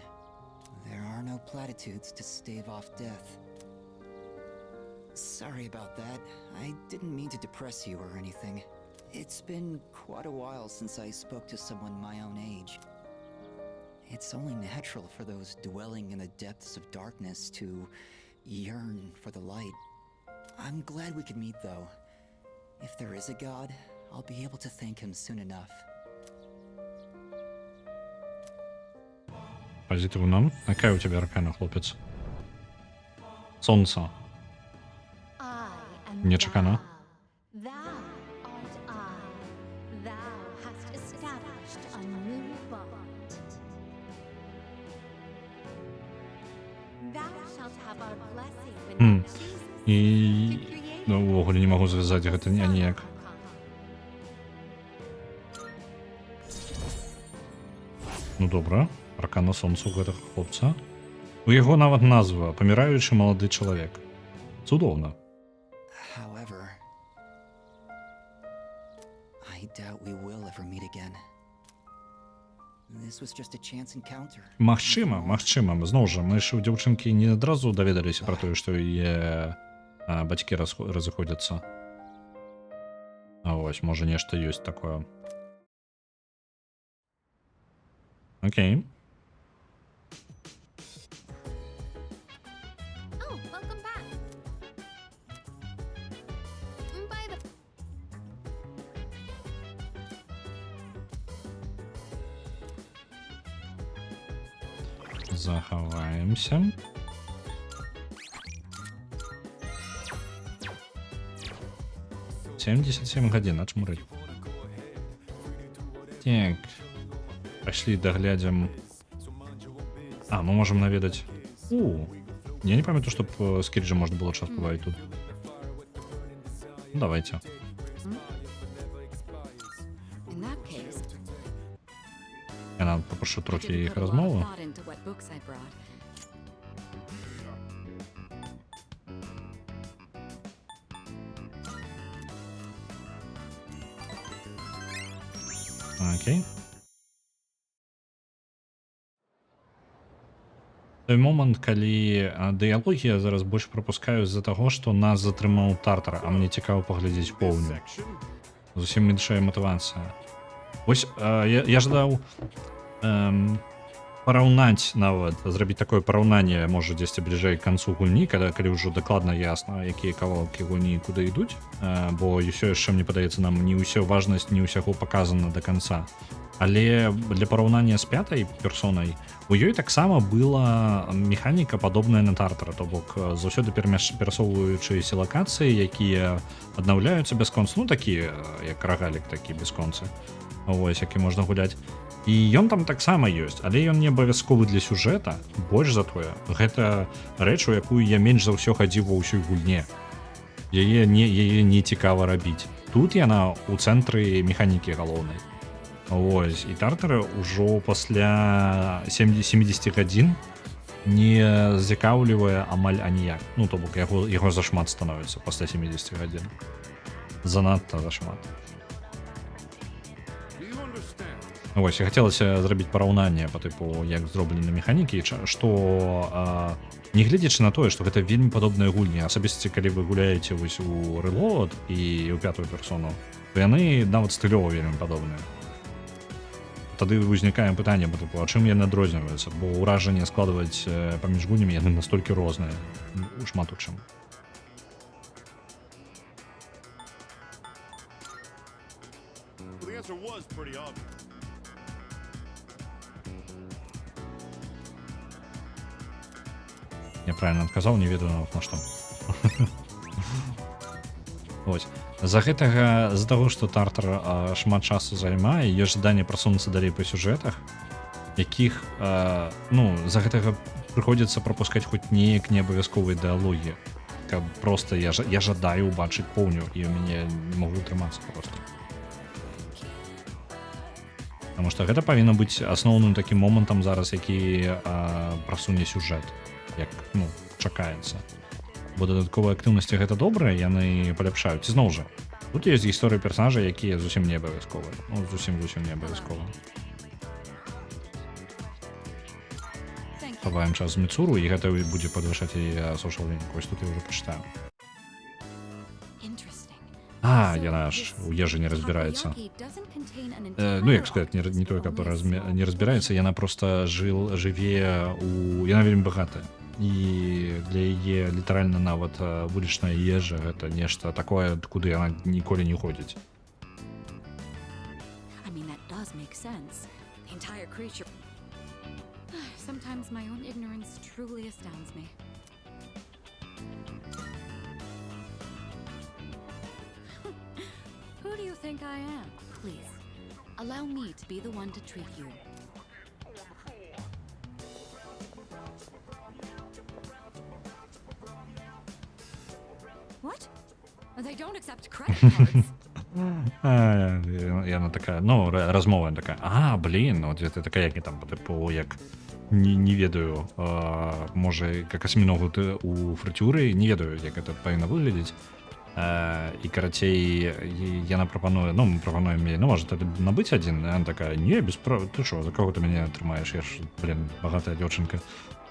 There are no platitudes to stave off death. Sorry about that. I didn't mean to depress you or anything. It's been quite a while since I spoke to someone my own age. It's only natural for those dwelling in the depths of darkness to yearn for the light. I'm glad we could meet, though. If there is a God, I'll be able to thank him soon enough. Позитивно. Какая у тебя аркана, хлопец? Солнце. Не чекано. І ну, увогуле не магу звязаць гэта ніяк. Ну добра, аркана сонца у гэтага хлопца. У яго нават назва паміраючы малады чалавек. Цудоўна. However, I doubt we will ever meet again. This was just a chance encounter. Магчыма. Зноў жа, мы ж у дзяўчынкі не адразу даведаліся пра тое, што яе бацькі разыходзяцца. А вось, можа, нешта ёсць такое. Окей. Oh, welcome back. By the Захаваемся. Семьдесят 7 гадзін, ачмурыць. Так. Пошли доглядим. А, мы можем наведать. Я не памятаю, чтоб с Кириджи можно было час побавить тут. Ну, давайте. in that case, Я попрошу I трохи didn't їх put a lot of розмову. thought into what books I brought. Окей. Той момант, калі дыялогі я зараз больш прапускаю з-за таго, што нас затрымаў Тартар, а мне цікава паглядзець поўню. Зусім іншая матывацыя. Вось я жадаў параўнаць нават, зрабіць такое параўнанне, можа, дзесьці бліжэй к канцу гульні, калі ўжо дакладна ясна, якія кавалкі гульні куды ідуць, бо ўсё яшчэ, мне падаецца, нам не ўсё важнасць, не ўсяго паказана да канца. Але для параўнання з пятай персонай у ёй таксама была механіка падобная на Тартара, то бок заўсёды перасоўваючыся лакацыі, якія аднаўляюцца бясконца, ну такі як рагалік такі бясконцы, вось які можна гуляць. І ён там таксама ёсць, але ён не абавязковы для сюжэта. Больш за тое, гэта рэч, у якую я менш за ўсё хадзіў ва ўсёй гульне. Яе не цікава рабіць. Тут яна ў цэнтры механікі галоўнай. Вось, і Тартара ўжо пасля 70 гадзін не зацікаўлівае амаль аніяк. Ну, то бок яго зашмат становіцца пасля 70 гадзін. Занадта зашмат. Вось, і хацелася зрабіць параўнанне па тыпу, як зроблены механікі, што нягледзячы на тое, што гэта вельмі падобныя гульні, асабісці, калі вы гуляеце вось у Reload і ў пятую персону, то яны нават стылёва вельмі падобныя. Тады ўзнікае пытанне, па тыпу, а чым яны адрозніваюцца, бо ўражанне складваць паміж гульнямі яны настолькі розныя, шмат у чым. Я правильно адказаў, не ведаю нават на што. Вось. З-за таго, што Тартар шмат часу займае, ёсць жаданне прасунуцца далей па сюжэтах, якіх, ну, з-за гэтага прыходзіцца прапускаць хоць неяк неабавязковыя дыялогі. Каб проста я жадаю ўбачыць поўню, і ў мяне не магу утрымацца проста. Таму што гэта павінна быць асноўным такім момантам зараз, які прасуне сюжэт, як, ну, чакаецца. Бо дадатковыя актыўнасці гэта добра, яны паляпшаюць. І зноў жа, тут ёсць гісторыі персонажа, якія зусім не абавязковыя. Ну, зусім не абавязкова. Хаваем час з Міцуру, і гэта будзе падвышаць яе social link. Вось тут я ўжо пачытаю. Яна ж у ежы не разбіраецца. Ну, як сказаць, не тое, каб не разбіраецца, яна проста жыве у... Яна вельмі багатая. І для яе літаральна нават вулічная ежа гэта нешта такое, куды яна ніколі не ходзіць. Sometimes my own ignorance truly astounds me. Who do you think I am? Please, allow me to be the one to treat you. What? They don't accept credit cards. Яна така, ну, розмова така, а, блін, от ти така, як і там, типу, як не ведаю, може, як асьміногу у фритюры, не ведаю, як это павінна выглядзець. І, карацей, яна прапануе, ну, мы прапануем ей, ну, может, это набыць адзін, і яна такая, не, без права, ты що, за кого ты мяне трымаеш, я ж, блін, багатая дзяўчынка.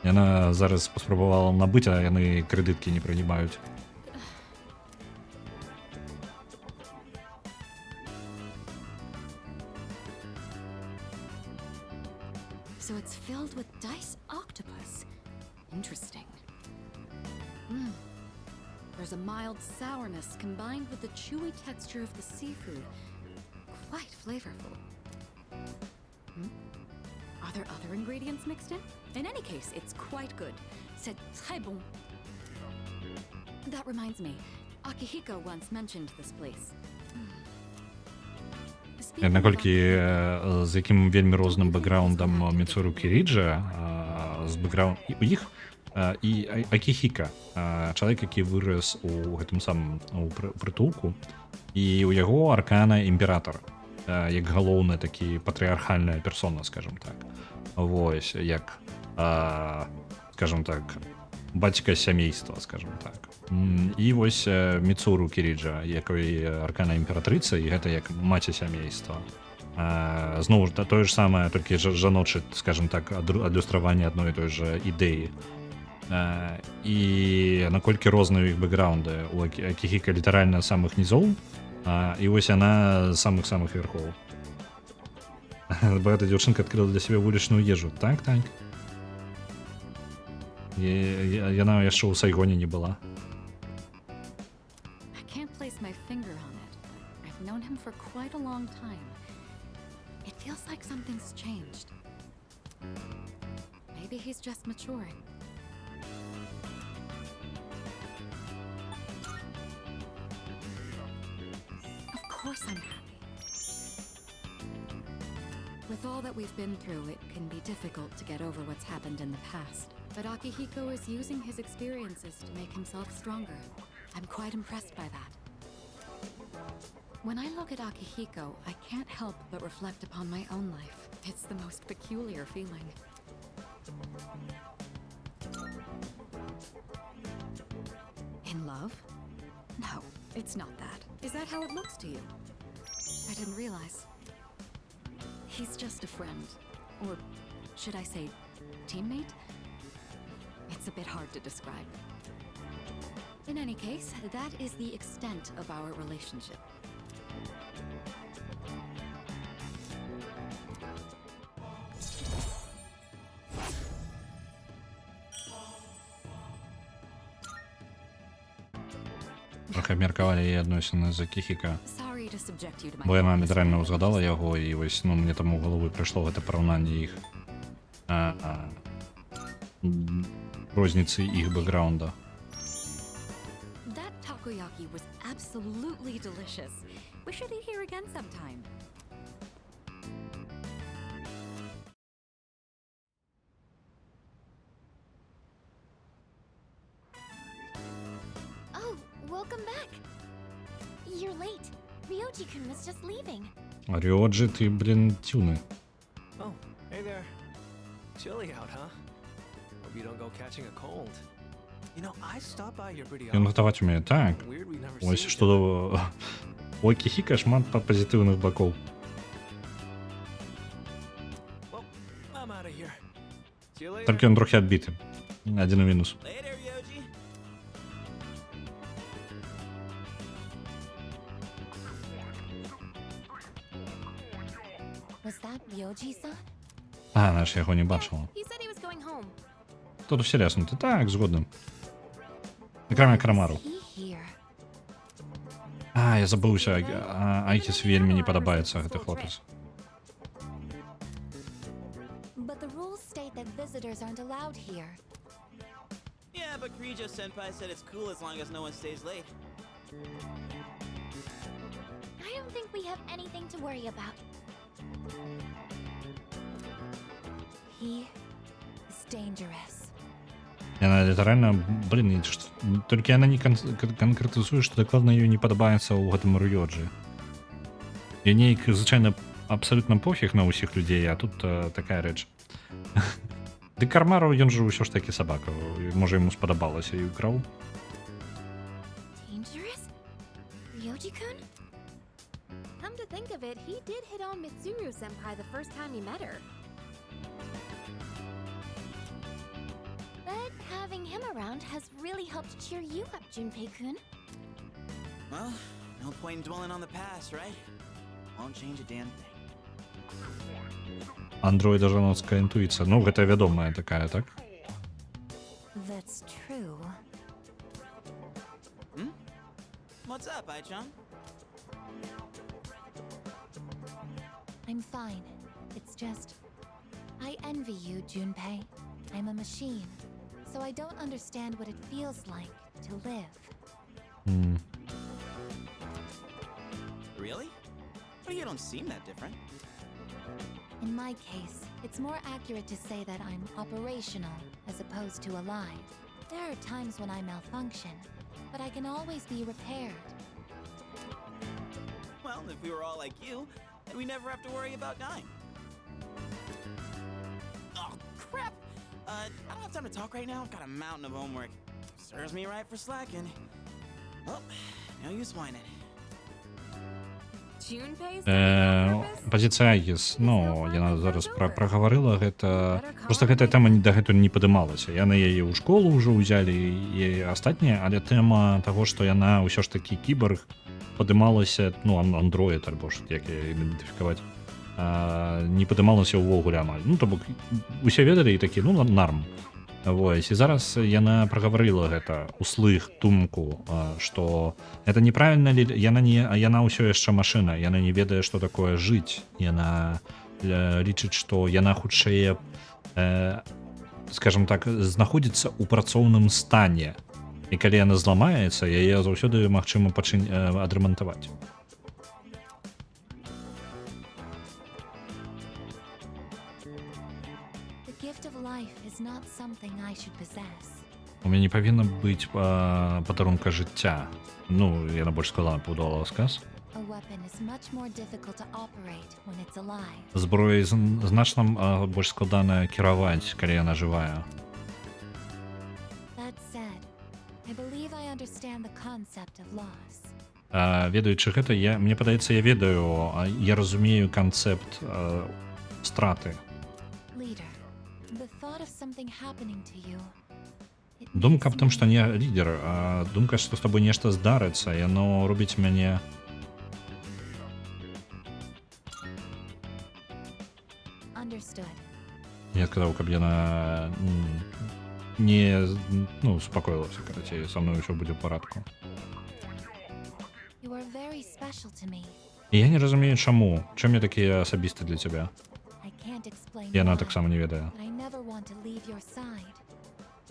Яна зараз паспрабавала набыць, а яны крэдыткі не прынимаюць. So it's filled with dice octopus. Interesting. There's a mild sourness combined with the chewy texture of the seafood. Quite flavorful. Are there other ingredients mixed in? In any case, it's quite good. C'est très bon. That reminds me, Akihiko once mentioned this place. Наколькі з яким вельмі розним бэкграундам Міцуру Кіріджа, з бэкграунд у іх і Акіхіка, чалавек, які вырас у гэтым самым прытулку, і ў яго аркана імператор, як галоўная такі патрыархальная персона, скажем так. Вось, як, скажем так, бацька сямейства, скажем так. І вось Міцуру Кіріджа, якой аркана імператрыца, і гэта як маці сямейства. Зноў ж тое ж самае, толькі жаночы, скажем так, адлюстраванне адной і той жа ідэі. І наколькі розныя іх бэкграунды, у Акіхіка літаральна самых нізоў, і вось яна з самых-самых верхоў. Багата дзяўчынка адкрыла для сябе вулічную ежу. Так. Яна яшчэ ў Сайгоне не была. I can't place my finger on it, but I've known him for quite a long time. It feels like something's changed. Maybe he's just maturing. Of course I'm happy. With all that we've been through, it can be difficult to get over what's happened in the past. But Akihiko is using his experiences to make himself stronger. I'm quite impressed by that. When I look at Akihiko, I can't help but reflect upon my own life. It's the most peculiar feeling. In love? No, it's not that. Is that how it looks to you? I didn't realize. He's just a friend. Or should I say, teammate? It's a bit hard to describe. In any case, that is the extent of our relationship. Трохи абмеркавалі яе адносіны з Акіхіка. Sorry to subject you to my Бо яна thoughts. літаральна ўзгадала яго, і вось, ну, мне там у голову прыйшло гэта параўнанне іх. Розніцы іх бэкграунда. That takoyaki was absolutely delicious. We should eat here again sometime. Oh, welcome back. You're late. Ryoji-kun was just leaving. Ріоджі, ти, блін, тюни. Oh, hey there. Chilly out, huh? Hope you don't go catching a cold. You know, I stopped by here pretty Ён often. гатаваць умее, так. Weird we never Ось seen што each other. у Акіхіка шмат пазітыўных бакоў. Well, I'm out of here. See you later. Толькі ён трохі адбіты. Адзін у мінус. Later, Ryoji. Was that Ryoji-san? А, наш яго не бачила. He said he was going home. Тут усе ляснуты. Так, згодны. Акрамя Карамару. He here. А, я забыўся. Айкіс вельмі не падабаецца гэты хлопец. But the rules state that visitors aren't allowed here. Yeah, but Kirijo Senpai said it's cool as long as no one stays late. I don't think we have anything to worry about. He is dangerous. И она літаральна, блін, толькі яна не канкрэтызуе, што дакладна ёй не падабаецца ў гэтым Рыёджы. Я неяк, звычайна, абсалютна пофіг на ўсіх людзей, а тут такая рэч. Ды Кармару, ён жа ўсё ж такі сабака. Можа, яму спадабалася і ўкраў. Dangerous? Ryoji-kun? Come to think of it, he did hit on Mitsuru-senpai the first time he met her. But having him around has really helped cheer you up, Junpei-kun. Well, no point in dwelling on the past, right? Won't change a damn thing. Андроіда-жаноцкая інтуіцыя. Ну, гэта вядомая такая, так? That's true. What's up, Ai-chan? I'm fine. It's just... I envy you, Junpei. I'm a machine, so I don't understand what it feels like to live. Really? Well, you don't seem that different. In my case, it's more accurate to say that I'm operational as opposed to alive. There are times when I malfunction, but I can always be repaired. Well, if we were all like you, then we never have to worry about dying. Oh, crap! I don't have time to talk right now. I've got a mountain of homework. Serves me right for slacking. Well, no use whining. Junpei's Пазіцыя Айгіс, ну, яна зараз прагаварыла гэта... Проста гэтая тэма дагэтуль не падымалася. Яны яе ў школу ўжо ўзялі і астатнія, але тэма таго, што яна ўсё ж такі кіборг, падымалася, ну, андроід, альбо ж, як яе ідэнтыфікаваць, не падымалася ўвогуле амаль. Ну, то бок, усе ведалі і такі, ну, нарм. Вось, і зараз яна прагаварыла гэта услых думку, што гэта неправільна, яна ўсё яшчэ машына, яна не ведае, што такое жыць. Яна лічыць, што яна хутчэй, скажем так, знаходзіцца ў працоўным стане. І калі яна зламаецца, яе заўсёды магчыма адрамантаваць. У мяне не павінна быць падарунка жыцця. Ну, яна больш складана пабудавала сказ. Зброяй значна больш складана кіраваць, калі яна жывая. Ведаючы гэта, мне падаецца, я ведаю, я разумею канцэпт страты. Думка аб тым, што не лідер, а думка, што з табой нешта здарыцца, яно робіць мяне... Я сказаў, каб яна не, ну, супакоілася, карацей, са мной ўсё будзе ў парадку. І я не разумею, чаму. Чым я такі асабісты для цябе? Яна таксама не ведае.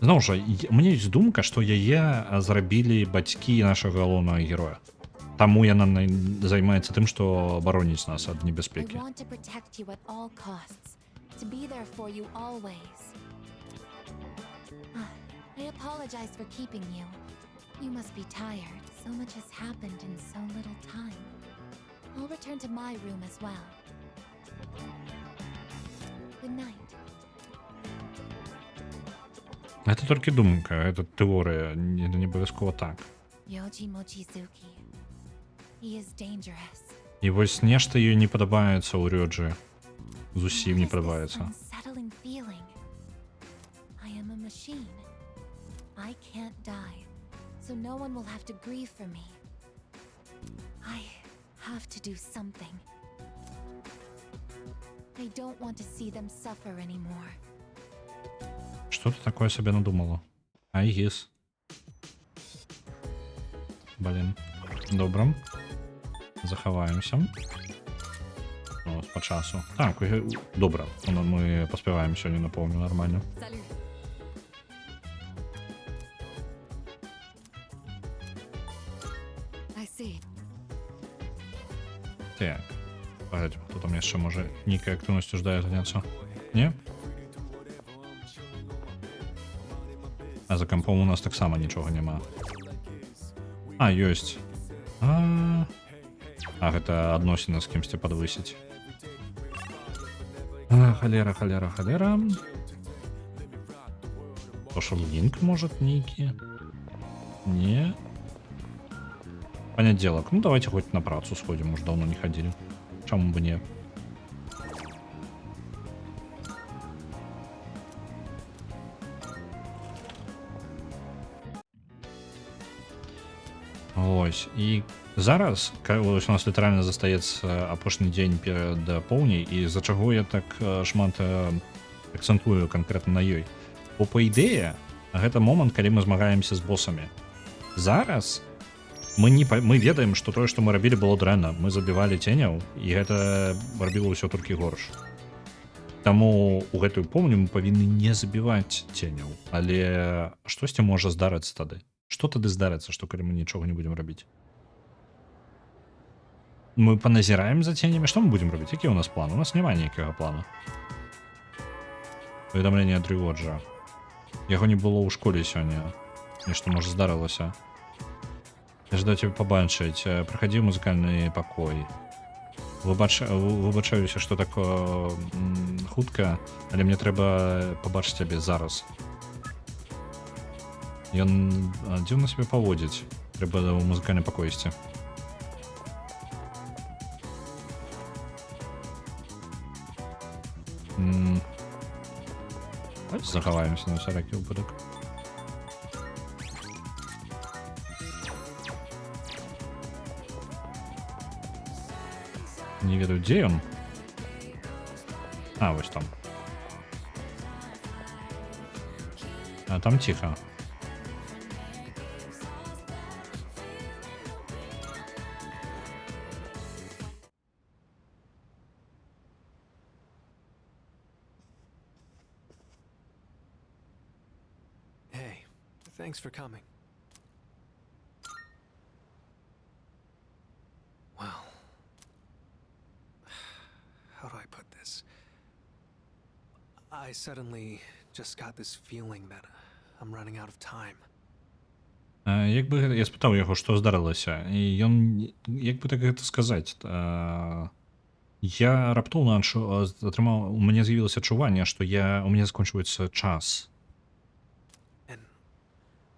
Зноў жа, мне ёсць думка, што яе зрабілі бацькі нашага галоўнага героя. Таму яна займаецца тым, што бароніць нас ад небяспекі. Гэта толькі думка, гэта тэорыя, не абавязкова так. І вось нешта ёй не падабаецца ў Рёджы. Зусім не падабаецца. Што ты такое сабе надумала? Айгіс. Блін. Добра. Захаваемся. О, по часу. Так, добра. Мы паспяваем сёння на поўню нормально. Так. Погоди, тут там яшчэ можа нейкая актыўнасцю ждае заняцца. Не? А за кампом у нас таксама нічога няма. А, ёсць. Гэта адносіны з кімсьці падвысіць. Халера. Social link, может, нейкі? Не. Понеделок. Ну, давайте хоть на працу сходим, уже давно не ходили. Чему бы не. Ось. І зараз, ось у нас літаральна застаецца апошні дзень перад поўняй, і з-за чаго я так шмат акцэнтую канкрэтна на ёй. Бо па ідэе, гэта момант, калі мы змагаемся з босамі. Зараз мы ведаем, што тое, што мы рабілі, было дрэнна. Мы забівалі ценяў, і гэта рабіла ўсё толькі горш. Таму у гэтую поўню мы павінны не забіваць ценяў. Але штосьці можа здарыцца тады. Што тады здарыцца, што калі мы нічога не будзем рабіць? Мы паназіраем за ценямі, што мы будзем рабіць? Які ў нас план? У нас няма ніякага плана. Паведамленне ад Рыгоджа. Яго не было ў школе сёння. Нешта можа здарылася. Я жадаю цябе пабачыць. Прыхадзі ў музыкальны пакой. Выбачаюся, што так хутка, але мне трэба пабачыць цябе зараз. Ён дзіўна сябе паводзіць. Трэба ў музыкальны пакой ісці. Давайте захаваемся на всякі выпадак. Не ведаю, дзе ён. А, вось там. А там ціха. Hey, thanks for coming. Well, how do I put this? I suddenly just got this feeling that I'm running out of time. Як бы я спытаў яго, што здарылася, і ён, як бы так гэта сказаць, я раптоўна атрымаў, у мяне з'явілася адчуванне, што у мяне скончваецца час. And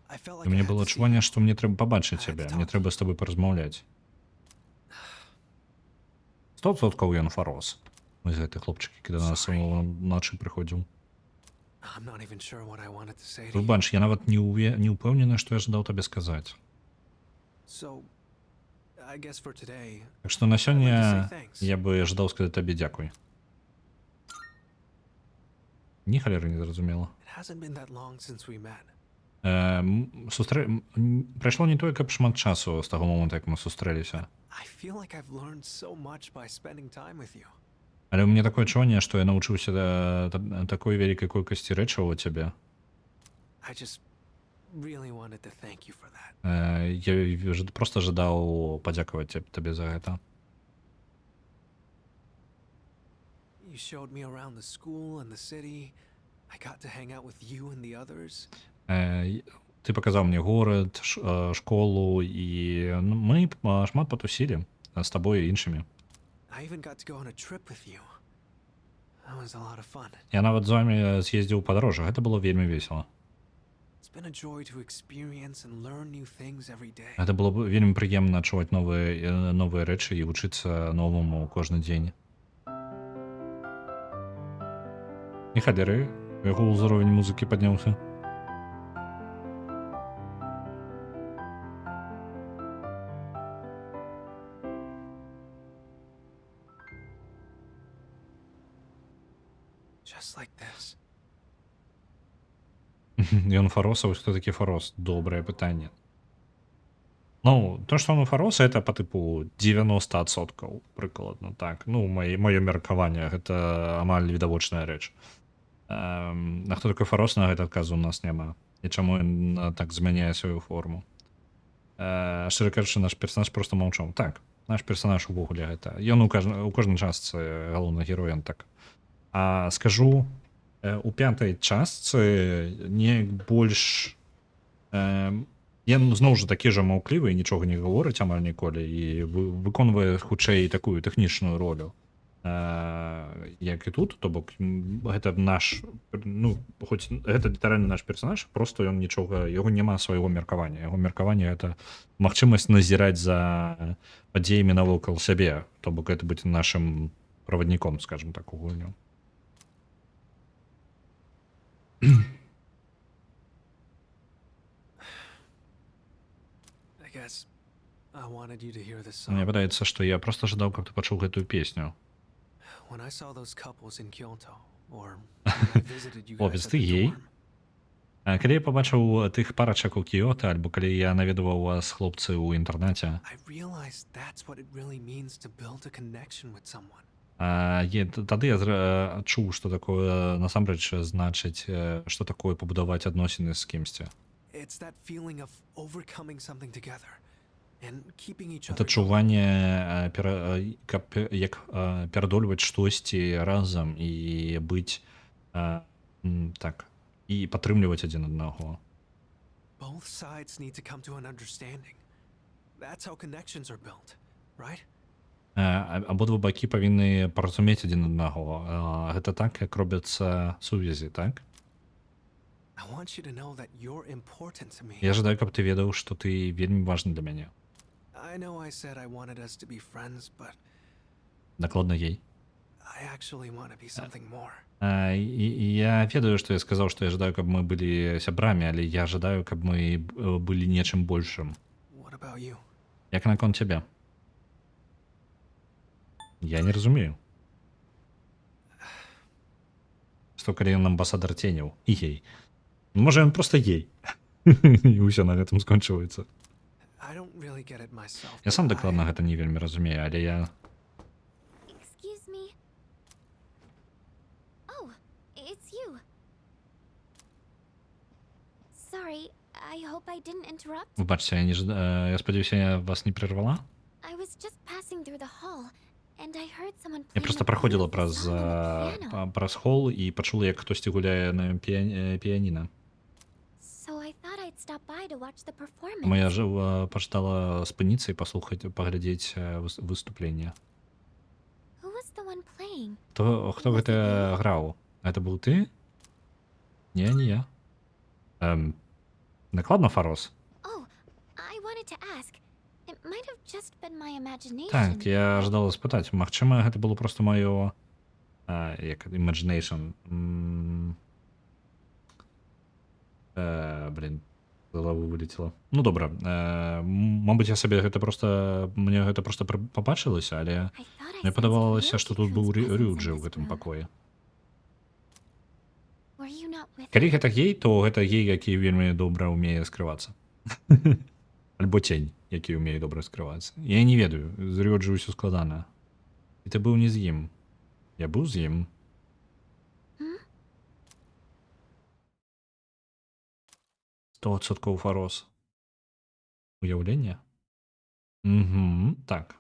I felt У like I мяне had было to see адчуванне, you. што мне трэба пабачыць цябе, мне трэба з табой паразмаўляць. 100% ён фарос. Мы з гэты хлопчык, які да нас ночы прыходзіў. I'm not even sure what I wanted to say to you. Выбач, я нават не ўпэўнены, што я жадаў табе сказаць. So, I guess for today, Так што на сёння I'd like to say thanks. я бы жадаў сказаць табе дзякуй. Ні халеры не зразумела. it hasn't been that long since we met. Прайшло не тое, каб шмат часу з таго моманту, як мы сустрэліся. I feel like I've learned so much by spending time with you. Але ў мяне такое адчуванне, што я навучыўся такой вялікай колькасці рэчаў у цябе. I just really wanted to thank you for that. Я проста жадаў падзякаваць табе за гэта. You showed me around the school and the city. I got to hang out with you and the others. Ты паказаў мне горад, школу, і мы шмат патусілі з табой і іншымі. I even got to go on a trip with you. That was a lot of fun. Я нават з вамі з'ездзіў у падарожжа, гэта было вельмі весела. It's been a joy to experience and learn new things every day. Гэта было б вельмі прыемна адчуваць новыя рэчы і вучыцца новаму кожны дзень. І халеры, яго ўзровень музыкі падняўся. Just like this. Ён фарос, а вось хто такі фарос? Добрае пытанне. Ну, то, што он фарос, это па тыпу 90%, прыкладна так. Ну, маё меркаванне, гэта амаль відавочная рэч. А хто такой фарос, на гэты адказу у нас няма. І чаму ён так змяняе сваю форму. Шчыра кажучы, наш персонаж проста маўчаў. Так, наш персонаж увогуле гэта. Ён у кожнай частцы галоўны герой, ён так. А скажу, у пятай частцы неяк больш Ён зноў жа такі жа маўклівы, нічога не гаворыць амаль ніколі і выконвае хутчэй такую тэхнічную ролю, як і тут, то бок гэта наш, ну хоць гэта літаральна наш персонаж, просто ён нічога, яго няма свайго меркавання, яго меркаванне это магчымасць назіраць за падзеямі навокал сябе, то бок гэта быць нашым правадніком, скажем так, у гульню. I guess I wanted you to hear this Мне song. падаецца, што я просто жадаў, каб ты пачуў гэтую песню. When I saw those couples in Kyoto, or when I visited you Хлопец, guys at ты the гей? dorm, Калі я пабачыў тых парачак у Кіёта, альбо калі я наведаваў вас хлопцы ў інтэрнаце, I realized that's what it really means to build a connection with someone. тады я адчуў, што такое насамрэч значыць, што такое пабудаваць адносіны з кімсьці. It's that feeling of overcoming something together and keeping each Это other going. адчуванне, каб як перадольваць штосьці разам і быць так, і падтрымліваць адзін аднаго. Both sides need to come to an understanding. That's how connections are built, right? Абодва бакі павінны паразумець адзін аднаго. Гэта так, як робяцца сувязі, так? I want you to know that you're important to me. Я жадаю, каб ты ведаў, што ты вельмі важны для мяне. I know I said I wanted us to be friends, but Дакладна гей. I actually want to be something more. Я ведаю, што я сказаў, што я жадаю, каб мы былі сябрамі, але я жадаю, каб мы былі нечым большым. What about you? Як наконт цябе? Я не разумею. Што калі ён амбасадар ценяў і гей. Можа, ён проста гей. І ўсё на гэтым скончваецца. I don't really get it myself. Я сам but дакладна гэта не вельмі разумею, але я... Excuse me. Oh, it's you. Sorry, I hope I didn't interrupt. Выбачце, я спадзяюся, я вас не прервала? I was just passing through the hall, and I heard someone Я playing просто a праходзіла beautiful праз song on the piano. праз хол і пачула, як хтосьці гуляе на піяніна. So I thought I'd stop by to watch the performance. Таму я пачытала спыніцца і паслухаць, паглядзець выступленне. Who was the one playing? Хто гэта граў? Гэта быў ты? Не я. Накладна Фарос? Oh, I wanted to ask. It might have just been my imagination. Так, я жадала спытаць. Магчыма, гэта было проста маё як imagination. Блин, з галавы вылетела. Ну добра. Мабыць, я сабе гэта просто... Мне гэта просто пабачылася, але I thought I мне sensed падавалася, што тут быў Ryoki-kun's presence Рюджы in ў this гэтым room. пакоі. Were you not with Калі him? гэта гей, то гэта гей, які вельмі добра ўмее скрывацца. Альбо цень, які ўмее добра скрывацца. Я не ведаю, з Рюджы ўсё складана. І ты быў не з ім. Я быў з ім. 100% Фарос. Уяўленне? Так.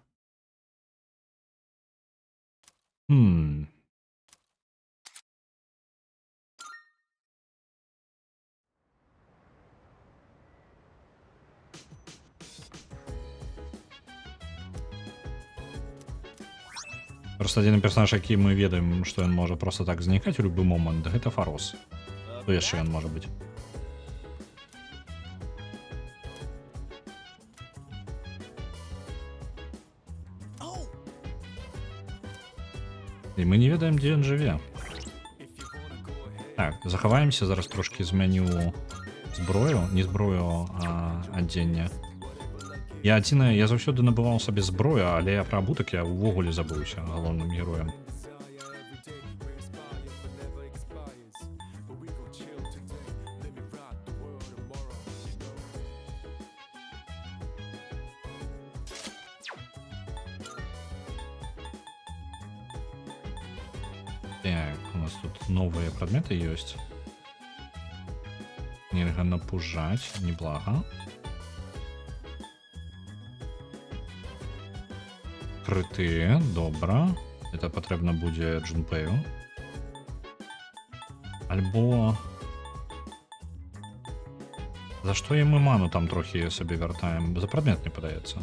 Просто адзіны персонаж, які мы ведаем, што ён можа просто так знікаць у любы момант, гэта Фарос. Хто яшчэ ён можа быць? Oh, І мы не ведаем, дзе ён жыве. Так, захаваемся, зараз трошкі змяню зброю, не зброю, а адзенне. Я заўсёды набываў сабе зброю, але пра абутак я ўвогуле забыўся галоўным героем. Так, у нас тут новые предметы есть. Нельга напужать, неблага. Крыты, добра. Это патрэбна будзе Джунпею. Альбо За што і мы ману там трохи сабе вяртаем? За прадмет, мне падаецца.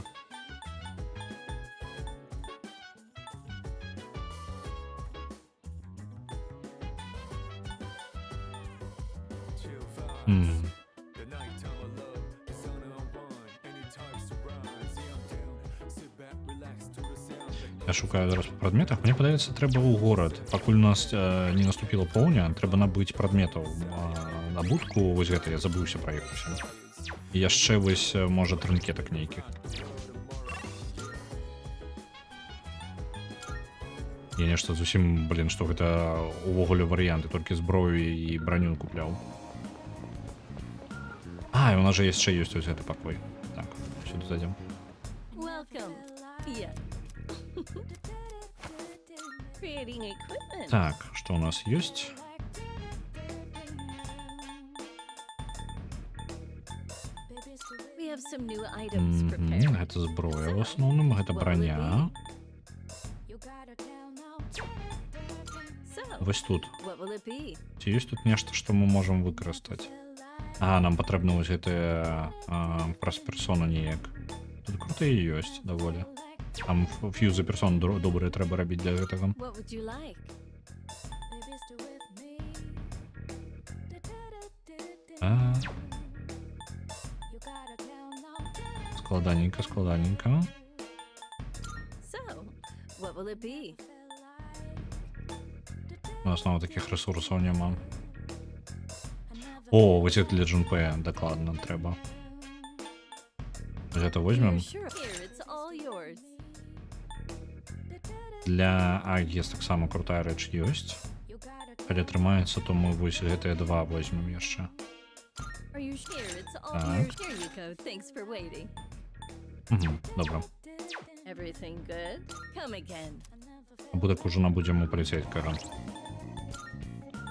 Я шукаю зараз по прадметах. Мне падаецца, трэба ў горад. Пакуль у нас не наступіла поўня, трэба набыць прадметаў на будку. Вось гэта я забыўся пра іх усе. І яшчэ вось, можа, трынкетак нейкіх. Я нешта зусім, блин, што гэта увогуле варыянты, толькі зброю і броню купляў. А, і у нас жа яшчэ ёсць ось гэты пакой. Так, сюды зайдзем. Welcome. Yeah. Creating equipment. Так, што у нас ёсць? We have some new items prepared. Гэта зброя ў асноўным, гэта броня. So, Вось тут. what will it be? Ці ёсць тут нешта, што мы можам выкарыстаць? А, нам патрэбна вось гэтыя праз персону неяк. Тут крутыя ёсць даволі. Там фьюзы персон добрыя трэба рабіць для гэтага. What would you like? Складаненька, складаненька. So, what will it be? У нас нават такіх рэсурсаў няма. О, вось гэта для Джунпэя дакладна трэба. Гэта возьмем. Sure. Here, it's all yours. Для Агіс таксама крутая рэч ёсць. Калі атрымаецца, то мы вось гэтыя два возьмем яшчэ. Are you sure? It's all Так. yours. Here you go. Thanks for waiting. Добра. Everything good? Come again. Будак ужо набудзем у паліцейскага.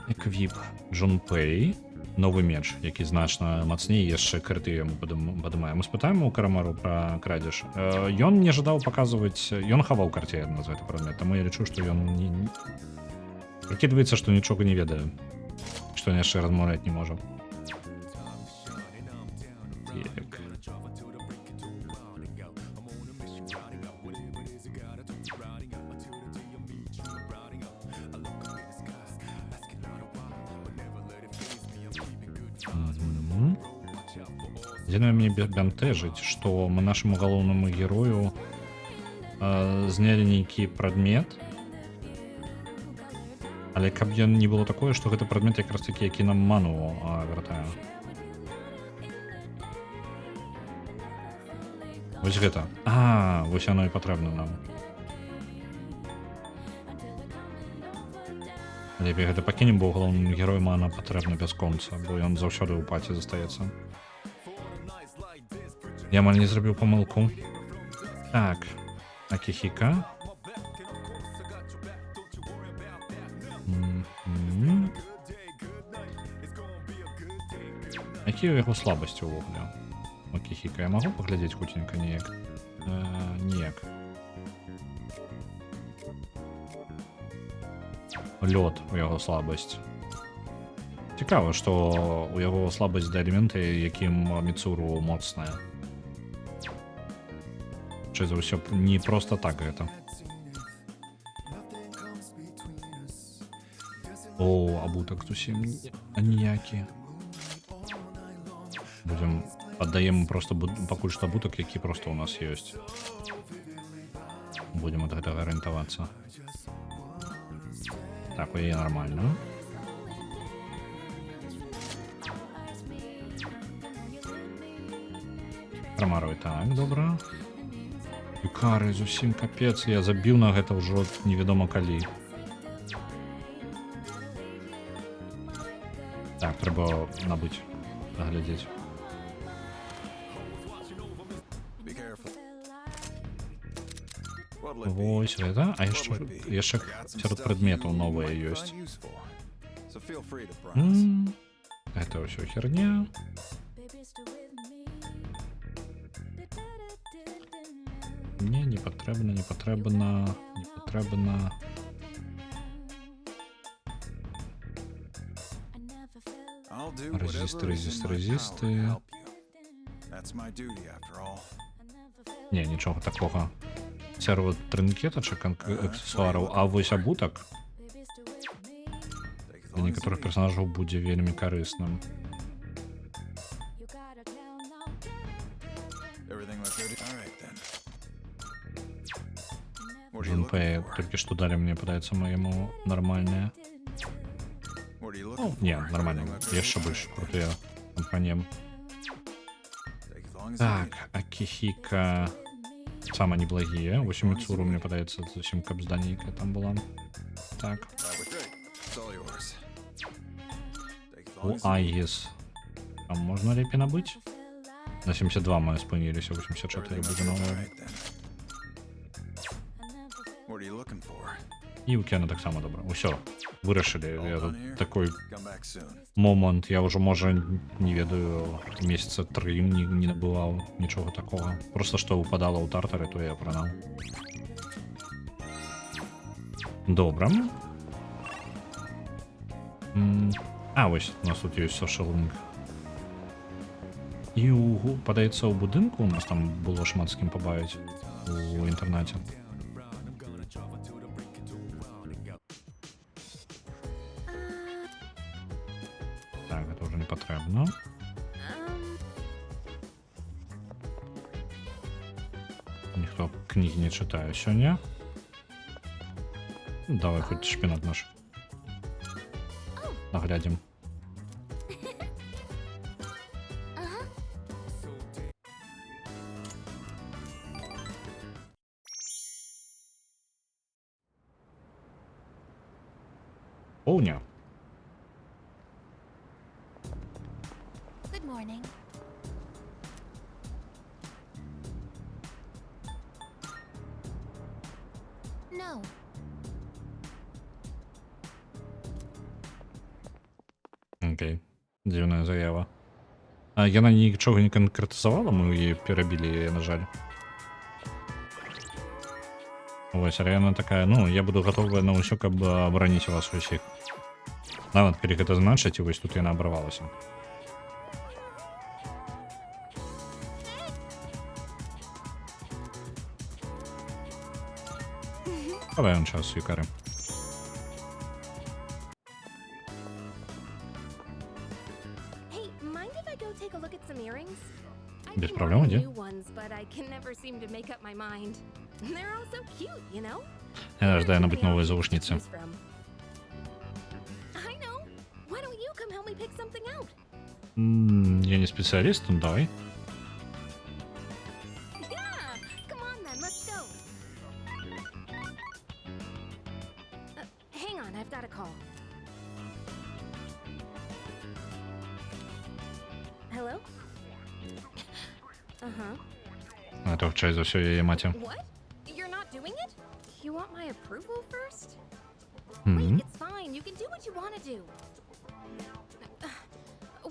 Эквіп Джунпэй. Новы меч, які значна мацней, яшчэ крыты яму падымаем. Мы спытаем у Карамару пра крадзеж. Ён не жадаў паказваць, ён хаваў карцей ад нас гэты прадмет, таму я лічу, што ён прыкідваецца, што нічога не ведае, што яшчэ размаўляць не можа. Так. Адзінае мне бянтэжыць, што мы нашаму галоўнаму герою знялі нейкі прадмет. Але каб ён не было такое, што гэта прадмет якраз такі, які нам ману вяртае. Вось гэта. А, вось яно і патрэбна нам. Лепей гэта пакінем, бо галоўнаму герою мана патрэбна бясконца, бо ён заўсёды ў паці застаецца. Я амаль не зрабіў памылку. Так, Акіхіка. Якія ў яго слабасці ўвогуле? Акіхіка, я магу паглядзець хуценька неяк? Неяк. Лёд у яго слабасць. Цікава, што у яго слабасць да элементы, якім Міцуру моцная. Чи за ўсё не проста так гэта. О, абутак зусім аніякі. Будем аддаем просто пакуль што абутак, які проста ў нас ёсць. Будем ад гэтага арыентавацца. Так, у яе нормально. Карамару, так, добра. Ікары зусім капец, я забіў на гэта ўжо невядома калі. Так, трэба набыць, заглядзець. Вось гэта, а яшчэ сярод прадметаў новыя ёсць. Гэта ўсё херня. Не патрэбна, не патрэбна, не патрэбна. Резисты. That's my duty after all. Ні, нічого такого. Серву тринкеточок, аксесуараў, а вось абутак Take as для long as you некаторых need. персонажаў будзе вельмі карысным. Everything look good? All right then. What are you Джунпэй looking for? только что дали мне, падаецца моему нормальные. What are you Ну, looking for? не, нормально. Everything look good? Яшчэ больш крутыя кампанем. Take as long as you Так, need. Акихика самые неблагие. 8 Мицуру, мне падаецца, зусім каб зданейка там была. Так. That was great. It's all yours. Take as long У as you need. Айгис. Там можна лепей набыць? На 72 мы спыніліся, 84 Everything будзе look good? All новое. right then. What are you looking for? І у Кена таксама добра. Усё, вырашылі. Я тут такой Come back soon. момант, я ўжо, можа, не ведаю, месяца 3 не набываў нічога такога. Просто што упадала ў тартары, то я пранаў. Добра. А, вось, у нас тут ёсць social link. І падаецца, у будынку у нас там было шмат з кім пабавіць у інтэрнаце. Так, гэта ўжо не патрэбна. Ніхто кнігі не чытае сёння. Ну, давай хоць шпінат наш. Наглядзім. Поўня. Good morning. No. Окей. Дзіўная заява. А яна нічога не канкрэтызавала, мы яе перабілі, на жаль. Вось, але яна такая, ну, я буду гатовая на ўсё, каб абараніць вас усіх. Нават калі гэта значыць, і вось тут яна абарвалася. Давай он час, Юкари. Hey, mind if I go take a look at some earrings? I've Без been проблем, wanting иди. new ones, but I can never seem to make up my mind. They're all so cute, you know? Я ждаю Where набыть can they новые all заушницы. choose from? I know. Why don't you come help me pick something out? Я не специалист, ну давай. Yeah. Come on then, let's go. Hang on, I've got a call. Hello? Uh-huh. Это вчора за все яе маці. What? You're not doing it? You want my approval first? Мгм. Wait, it's fine. You can do what you want to do.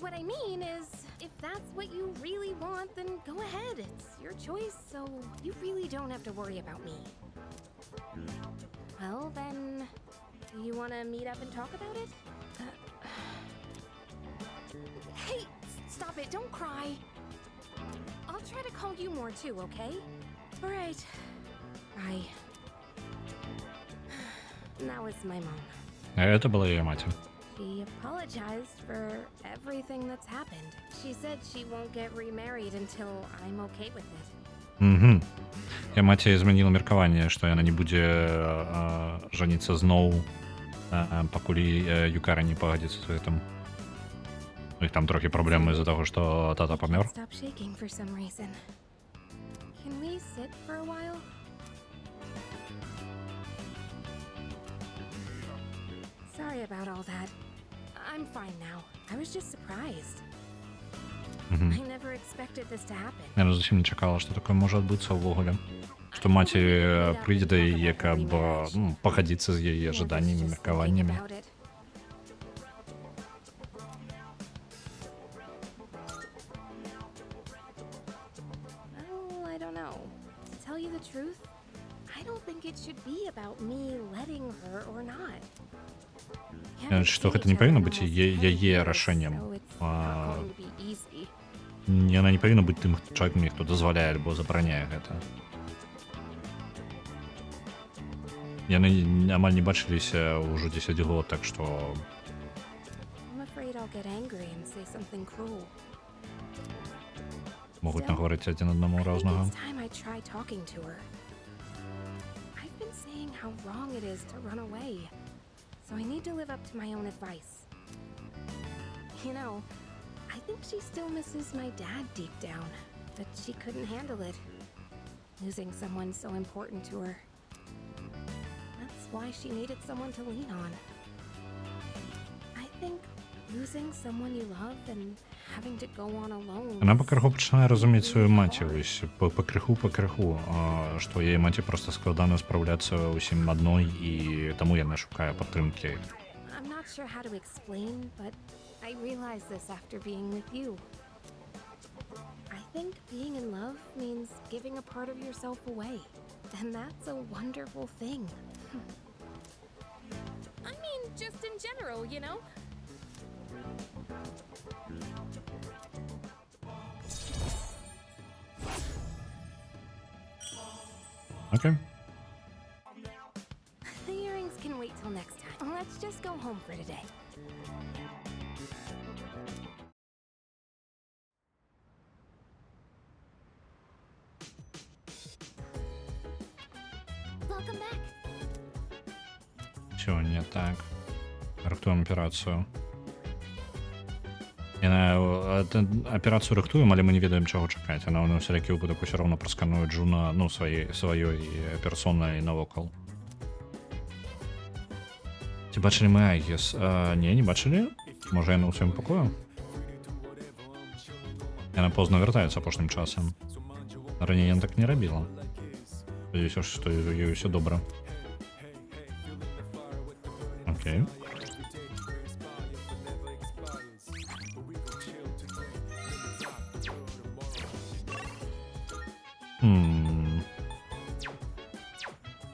What I mean is, if that's what you really want, then go ahead. It's your choice, so you really don't have to worry about me. Well, then, do you want to meet up and talk about it? Hey, stop it. Don't cry. I'll try to call you more too, okay? All right. Bye. That was my mom. Это была її маті. She apologized for everything that's happened. She said she won't get remarried until I'm okay with it. Угу. Я маці змяніла меркаванне, што яна не будзе жаніцца зноў, пакуль Юкара не пагадзіцца з гэтым. У іх там трохі праблемы з-за таго, што тата I памёр. can't stop shaking for some reason. Can we sit for a while? Sorry about all that. I'm fine now. I was just surprised. Мгм. I never expected this to happen. Я зусім не чакала, што такое можа адбыцца ўвогуле. Што маці прыйдзе да яе, каб ну, пагадзіцца з яе ожиданнямі, меркаваннямі. Well, I don't know. To tell you the truth, I don't think it should be about me letting her or not. Што гэта не павінна быць яе рашэннем. Яна не павінна быць тым чалавекам, хто дазваляе альбо забараняе гэта. Яны амаль не бачыліся ўжо 10 год, так што I'm afraid I'll get angry and say something cruel. могуць нагаварыць адзін аднаму I think разнага. it's time I try talking to her. I've been saying how wrong it is to run away, so I need to live up to my own advice. You know, I think she still misses my dad deep down, but she couldn't handle it. Losing someone so important to her. That's why she needed someone to lean on. I think losing someone you love and having to go on alone. Яна is пакрыху пачынае разумець сваю really маці, hard. вось пакрыху, што яе маці проста складана спраўляцца ўсім адной, і таму яна шукае падтрымкі. I'm not sure how to explain, but I realized this after being with you. I think being in love means giving a part of yourself away, and that's a wonderful thing. I mean, just in general, you know? Окей. The earrings can wait till next time. Let's just go home for today. Welcome back. Все не так. Рыхтуем аперацыю. Яна аперацыю рыхтуем, але мы не ведаем, чаго чакаць. Яна ў усялякі выпадак усё роўна праскануе Джуна, ну, сваёй персонай навокал. Ці бачылі мы Айгіс? Не бачылі? Можа, яна ў сваім пакою? Яна позна вяртаецца апошнім часам. Раней яна так не рабіла. Спадзяюся, што ёй усё добра. Окей.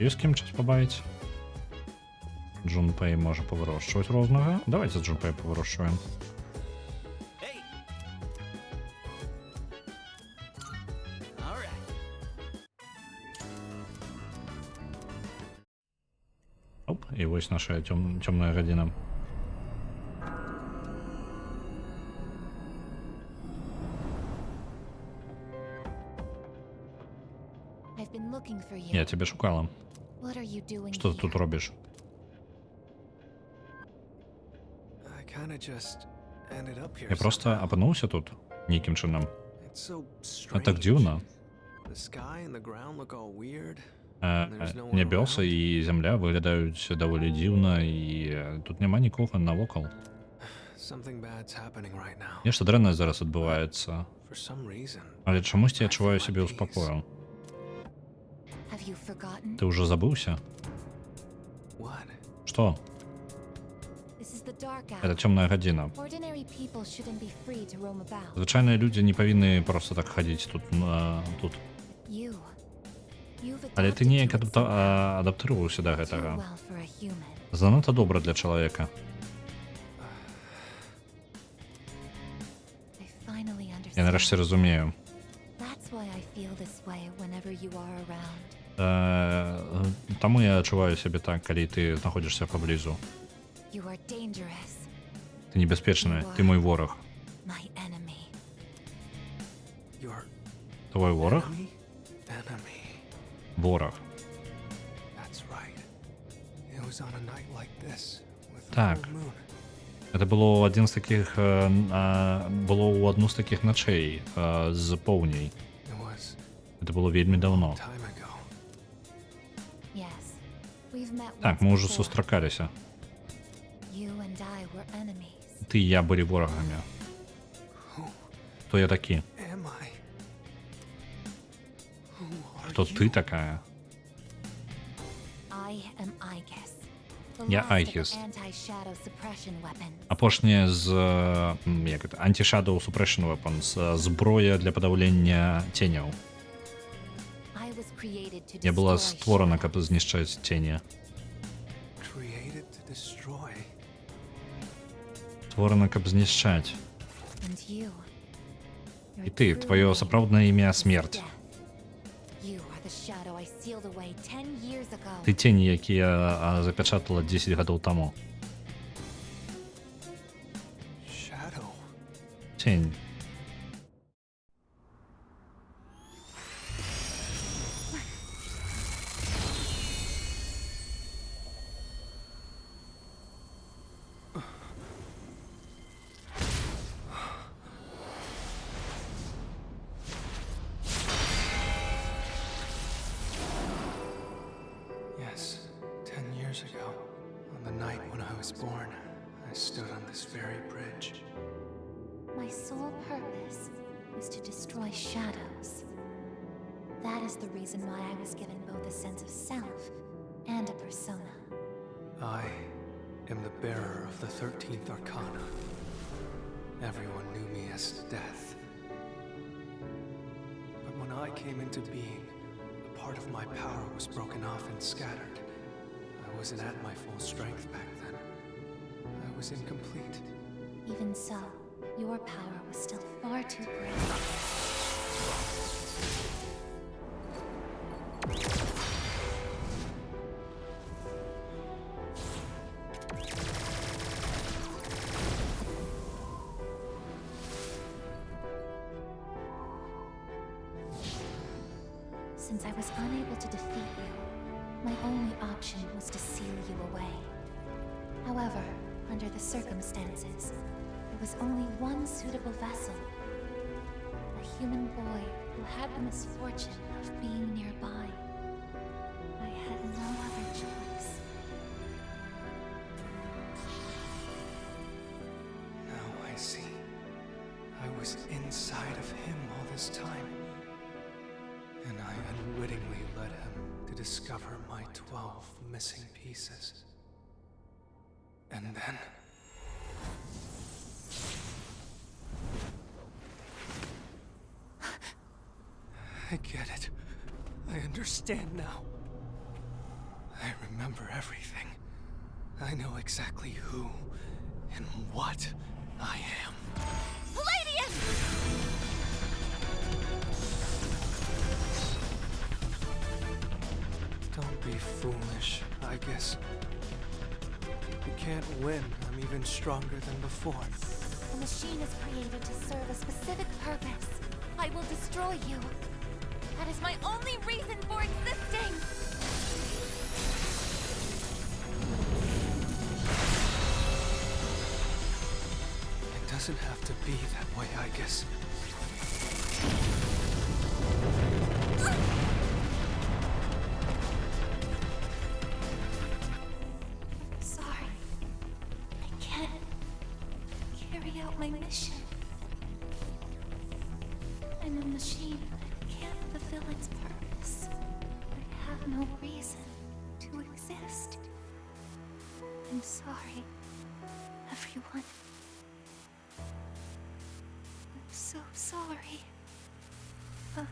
Ёсць з кім час пабавіць? Джунпэй можа павырошчваць рознага. Давайте Джунпэй павырошчваем. Hey! All right. Оп, і вось наша цёмная гадзіна. I've been looking for you. Я цябе шукала. What are you doing Што ты here? тут робіш? I kinda just ended up here. Я проста somehow. апынуўся тут нейкім чынам. It's so А так strange. дзіўна. The sky and the ground look all weird. Нябёсы і зямля выглядаюць даволі дзіўна, і тут няма нікога навокал. Something bad's happening right now. Нешта дрэннае зараз адбываецца. For some reason. Але чамусьці я адчуваю сябе ў спакою. Have you forgotten? Ты ўжо забыўся? What? Што? This is the dark Гэта hour. цёмная гадзіна. Ordinary people shouldn't be free to roam about. Звычайныя людзі не павінны проста так хадзіць тут. You've Але ты adapted неяк to it адаптыраваўся да too гэтага. well for a human. Занадта добра для чалавека. I finally Я нарэшце understand. разумею. That's why I feel this way whenever you are around. Таму я адчуваю сябе так, калі ты знаходзішся паблізу. You are dangerous, Ты небяспечны, ты мой вораг. my enemy. Your Твой вораг? enemy? Enemy. Вораг. That's right. It was on a night like this with the Так. full moon. Гэта было адзін з такіх было ў адну з такіх начэй з поўняй. It was Гэта было вельмі даўно. time ago. Yes, we've met Так, once мы ўжо before. сустракаліся. You and I were enemies. Ты і я былі ворагамі. Хто я такі? Am I? Who are Хто you? ты такая? I am Aegis. The Я last of Aegis. the anti-shadow suppression weapons. Апошняе з як гэта Anti-Shadow Suppression Weapons, зброя для падаўлення ценяў. I was created to Я была destroy створана, shadows. каб знішчаць цені. Created to destroy. Створана, каб знішчаць. And you. You're І ти, true твоє name сапраўднае ім'я is смерць. Death. You are the shadow I sealed away 10 years ago. Ты тені, які я запечатала 10 гадоў таму. Shadow. Тень. Yes, 10 years ago, on the night when I was born, I stood on this very bridge. My sole purpose is to destroy shadows. That is the reason why I was given both a sense of self and a persona. I am the bearer of the 13th Arcana. Everyone knew me as Death. But when I came into being, a part of my power was broken off and scattered. I wasn't at my full strength back then. I was incomplete. Even so, your power was still far too great. Since I was unable to defeat you, my only option was to seal you away. However, under the circumstances, there was only one suitable vessel. A human boy who had the misfortune of being nearby. I had no other choice. Now I see. I was inside of him all this time. And I unwittingly led him to discover my 12 missing pieces. And then... I get it. I understand now. I remember everything. I know exactly who and what I am. Don't be foolish, I guess. You can't win. I'm even stronger than before. The machine is created to serve a specific purpose. I will destroy you. That is my only reason for existing! It doesn't have to be that way, I guess. Sorry. I can't carry out my mission. I'm a machine that can't fulfill its purpose. I have no reason to exist. I'm sorry, everyone. I'm so sorry. I'm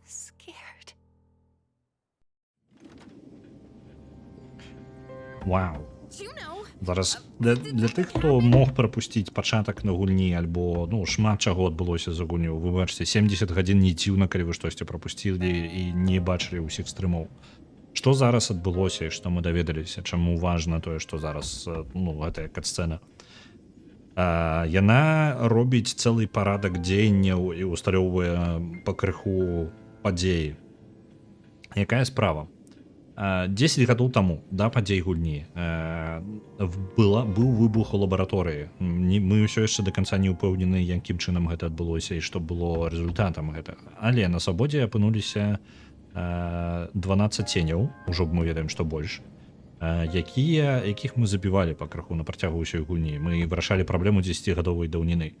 scared. Вау. Juno! Зараз для тих, хто мог прапусціць пачатак на гульні альбо ну шмат чаго адбылося за гульню, выбачце, 70 гадзін не дзіўна, калі вы штосьці прапусцілі і не бачылі ўсіх стрымаў. Што зараз адбылося і што мы даведаліся, чаму важна тое, што зараз ну гэтая кат-сцэна. Яна робіць цэлы парадак дзеянняў і усталёўвае пакрыху падзеі. Якая справа? 10 гадоў таму да падзей гульні быў выбух у лабараторыі. Мы ўсё яшчэ да канца не ўпэўнены, якім чынам гэта адбылося і што было рэзультатам гэтага. Але на свабодзе апынуліся 12 ценяў, ужо мы ведаем, што больш, якіх мы забівалі пакрыху на працягу ўсёй гульні. Мы вырашалі праблему 10гадовай даўніны.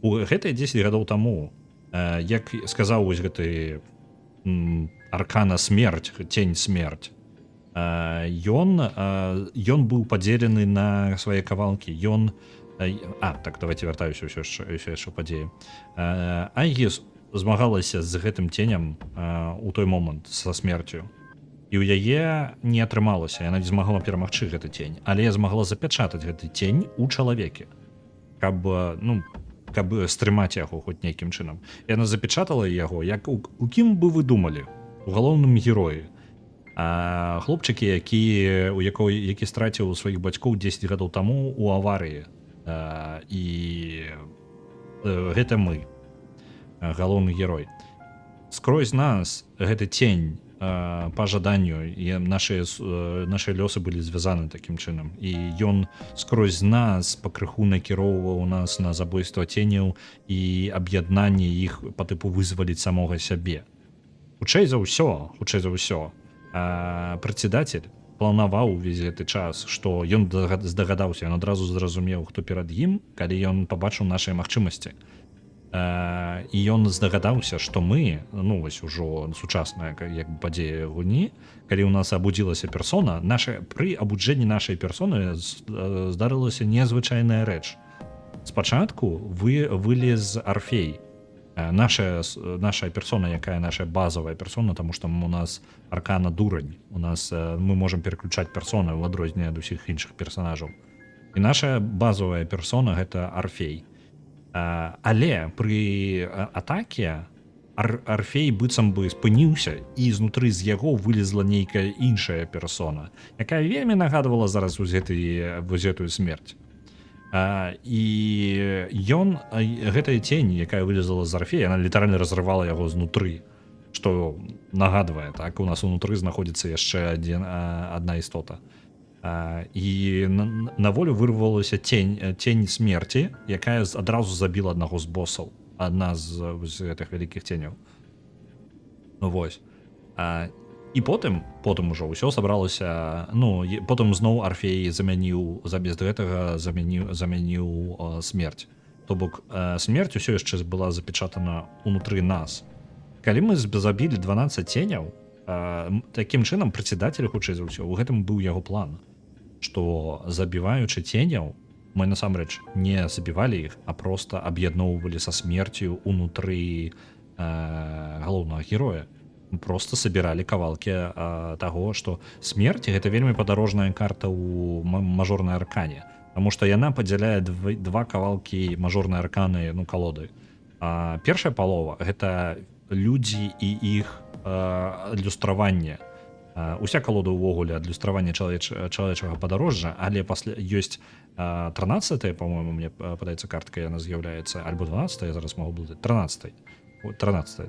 У гэтыя 10 гадоў таму, як сказаў вось гэты Аркана смерць, тень смерць. Ён быў падзелены на свае кавалкі. Так, давайте вяртаюся ўсё яшчэ падзеі. Айгіс змагалася з гэтым тенем у той момант са смерцю. І ў яе не атрымалася, яна не змагала перамагчы гэты тень, але я змагла запячатаць гэты тень у чалавеке. Каб, ну, каб стрымаць яго хоць нейкім чынам. Яна запечатала яго, як у кім бы вы думалі, у галоўным героі. Хлопчыкі, які страціў сваіх бацькоў 10 гадоў таму у аварыі. І гэта мы, галоўны герой. Скрозь нас гэты тень па жаданню, і нашыя лёсы былі звязаны такім чынам. І ён скрозь нас пакрыху накіроўваў нас на забойства ценяў і аб'яднанне іх па тыпу вызваліць самога сябе. Хутчэй за ўсё, прадседатель планаваў увесь гэты час, што ён здагадаўся, ён адразу зразумеў, хто перад ім, калі ён пабачыў нашыя магчымасці. І ён здагадаўся, што мы, ну вось ужо сучасная як бы падзея гульні, калі ў нас абудзілася персона, пры абуджэнні нашай персоны здарылася незвычайная рэч. Спачатку вылез Арфей, наша персона, якая наша базовая персона, таму што у нас аркана дурань, мы можам пераключаць персоны ў адрозненне ад усіх іншых персонажаў. І наша базовая персона гэта Арфей. Але пры атаке Арфей быццам бы спыніўся, і знутры з яго вылезла нейкая іншая персона, якая вельмі нагадвала зараз гэтую смерць. І гэтая тень, якая вылезла з Арфея, она літаральна разрывала яго знутры, што нагадвае, так, у нас унутры знаходзіцца яшчэ адна істота. І на волю вырвалася тень смерці, якая адразу забіла аднаго з босаў, адна з гэтых вялікіх ценяў. Ну вось. І потым ужо ўсё сабралася, ну, потым зноў Арфей замест гэтага замяніў смерць. То бок смерць усё яшчэ была запечатана унутры нас. Калі мы забілі 12 ценяў, такім чынам прадседатель, хутчэй за ўсё, у гэтым быў яго план, што забіваючы ценяў, мы насамрэч не забівалі іх, а проста аб'ядноўвалі са смерцю унутры галоўнага героя. Мы проста сабіралі кавалкі таго, што смерць — гэта вельмі падарожная карта ў мажорнай аркане, таму што яна падзяляе два кавалкі мажорнай арканы, ну, калоды. Першая палова — гэта людзі і іх адлюстраванне. Уся калода ўвогуле адлюстраванне чалавечага падарожжа, але пасля ёсць 13-я, по-моему, мне падаецца картка, яна з'яўляецца, альбо 12-я, зараз магу блытаць, 13-я.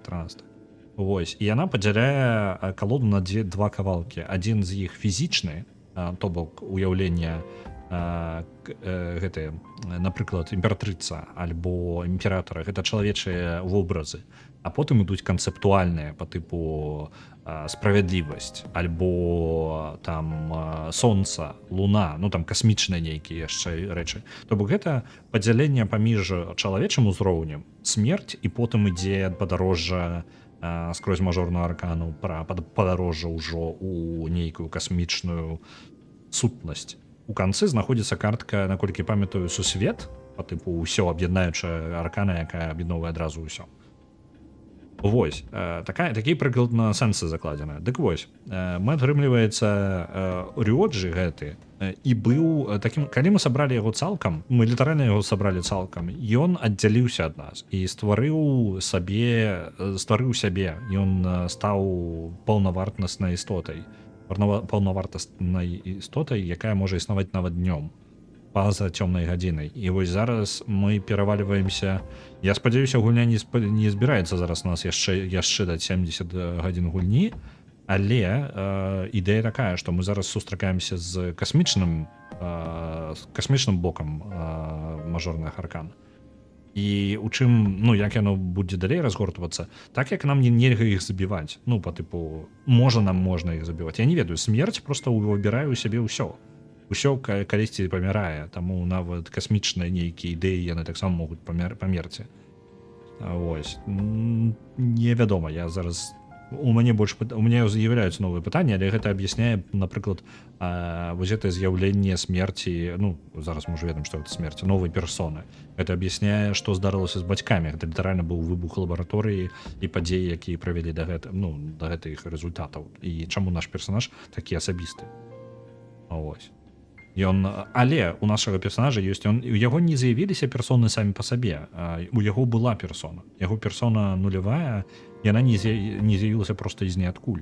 Вось, і яна падзяляе калоду на два кавалкі. Адзін з іх фізічны, то бок уяўленне гэтыя, напрыклад, імператрыца альбо імператара, гэта чалавечыя вобразы, а потым ідуць канцэптуальныя па тыпу справядлівасць альбо там сонца, луна, ну там касмічныя нейкія яшчэ рэчы. То бок гэта падзяленне паміж чалавечым узроўнем, смерць, і потым ідзе падарожжа скрозь мажорную аркану пра падарожжа ўжо у нейкую касмічную сутнасць. У канцы знаходзіцца картка, наколькі памятаю, сусвет, па тыпу ўсё аб'яднаючая аркана, якая аб'ядноўвае адразу ўсё. Вось, такі прыкладна сэнсы закладзены. Дык вось, мы атрымліваецца Рюоджы гэты, і быў такім, калі мы сабралі яго цалкам, мы літаральна яго сабралі цалкам, ён аддзяліўся ад нас і стварыў сябе, ён стаў паўнавартаснай істотай, якая можа існаваць нават днём, па-за цёмнай гадзінай. І вось зараз мы перавальваемся, я спадзяюся, гульня не збіраецца зараз у нас яшчэ даць 70 гадзін гульні, але ідэя такая, што мы зараз сустракаемся з касмічным бокам мажорных аркан. І у чым, ну, як яно будзе далей разгортвацца, так як нам нельга іх забіваць, ну, па тыпу, можна іх забіваць. Я не ведаю, смерць проста выбірае ў сябе ўсё. Усё калісьці памірае, таму нават касмічныя нейкія ідэі яны таксама могуць памерці. Вось. Невядома, я зараз... У мяне з'яўляюцца новыя пытанні, але гэта аб'ясняе, напрыклад, вось гэта з'яўленне смерці, ну, зараз мы ўжо ведаем, што гэта смерць, новай персоны. Гэта аб'ясняе, што здарылася з бацькамі. Гэта літаральна быў выбух лабараторыі і падзеі, якія правялі да гэтых рэзультатаў. І чаму наш персанаж такі асабісты. Вось. Але у нашага персонажа ёсць у яго не з'явіліся персоны самі па сабе. У яго была персона. Яго персона нулявая, яна не з'явілася проста з ніадкуль.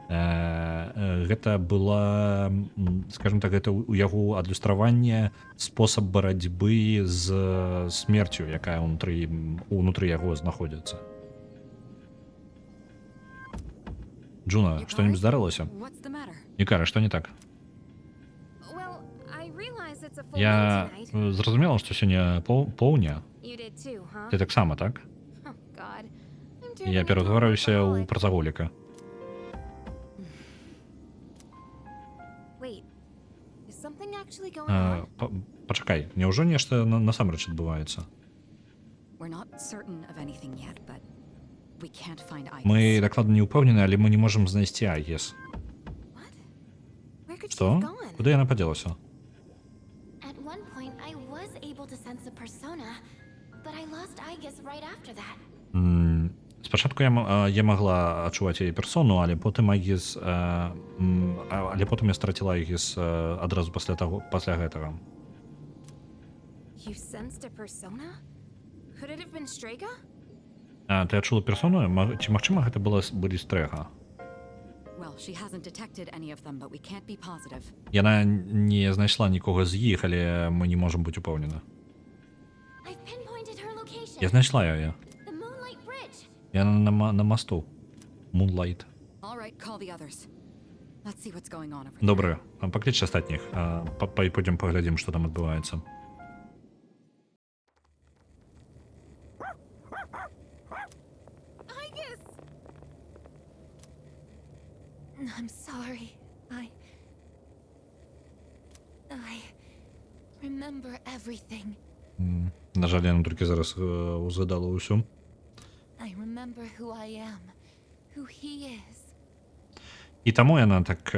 Гэта была, скажем так, гэта у яго адлюстраванне спосаб барацьбы з смерцю, якая унутры яго знаходзіцца. Джуна, што-нибудь здарылася? What's the matter? Ікара, што не так? Well, I realize it's a full Я moon tonight. зразумела, што сёння поўня. You did too, huh? Ты таксама, так? Oh, God. I'm Я turning into an ператвараюся ў alcoholic. працаголіка. Wait, is something actually going on? Пачакай, няўжо нешта насамрэч адбываецца? We're not certain of anything yet, but we can't find Ivy. Мы дакладна не ўпэўнены, але мы не можам знайсці Айгес. What? Where could she Што? have gone? Куды яна падзелася? At one point, I was able to sense a persona, but I lost Aegis right after that. Спачатку я магла адчуваць яе персону, але потым Айгес... Але потым я страціла Айгес адразу пасля гэтага. You sensed a persona? Could it have been Strega? Ты адчула персону? Ці магчыма гэта былі стрэга? Well, she hasn't detected any of them, but we can't be positive. Яна не знайшла нікога з іх, але мы не можам быць упэўнены. I've pinpointed her location. Я знайшла яе. The Moonlight Bridge. Яна на масту. Moonlight. All right, call the others. Let's see what's going on over there. Добре, пакліч астатніх. Пойдем паглядзім, што там адбываецца. Aegis! I'm sorry. I remember everything. На жаль, яна толькі зараз узгадала ўсё. I remember who I am, who he is. І таму яна так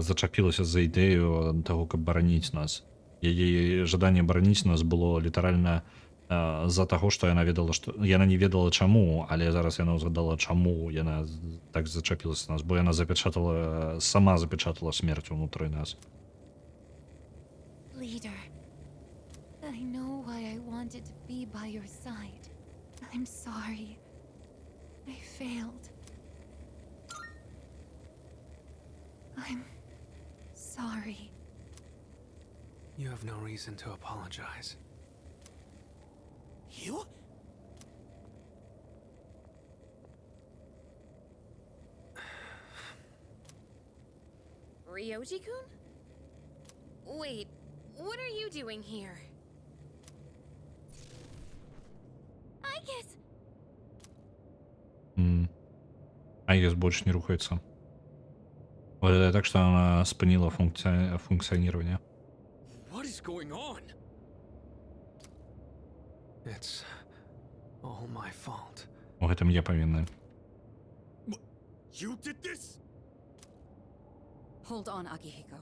зачапілася за ідэю таго, каб бараніць нас. Яе жаданне бараніць нас было літаральна з-за таго, што яна ведала, што яна не ведала чаму, але зараз яна ўзгадала, чаму яна так зачапілася нас, бо яна сама запечатала смерць унутры нас. Leader, I know why I wanted to be by your side. I'm sorry. I failed. I'm sorry. You have no reason to apologize. You? Ryoji-kun? Wait, what are you doing here? Aegis! Айгес больше не рухается. Выглядит так, что она спынила функционирование. What is going on? It's all my fault. В этом я повинна. You did this? Hold on, Akihiko.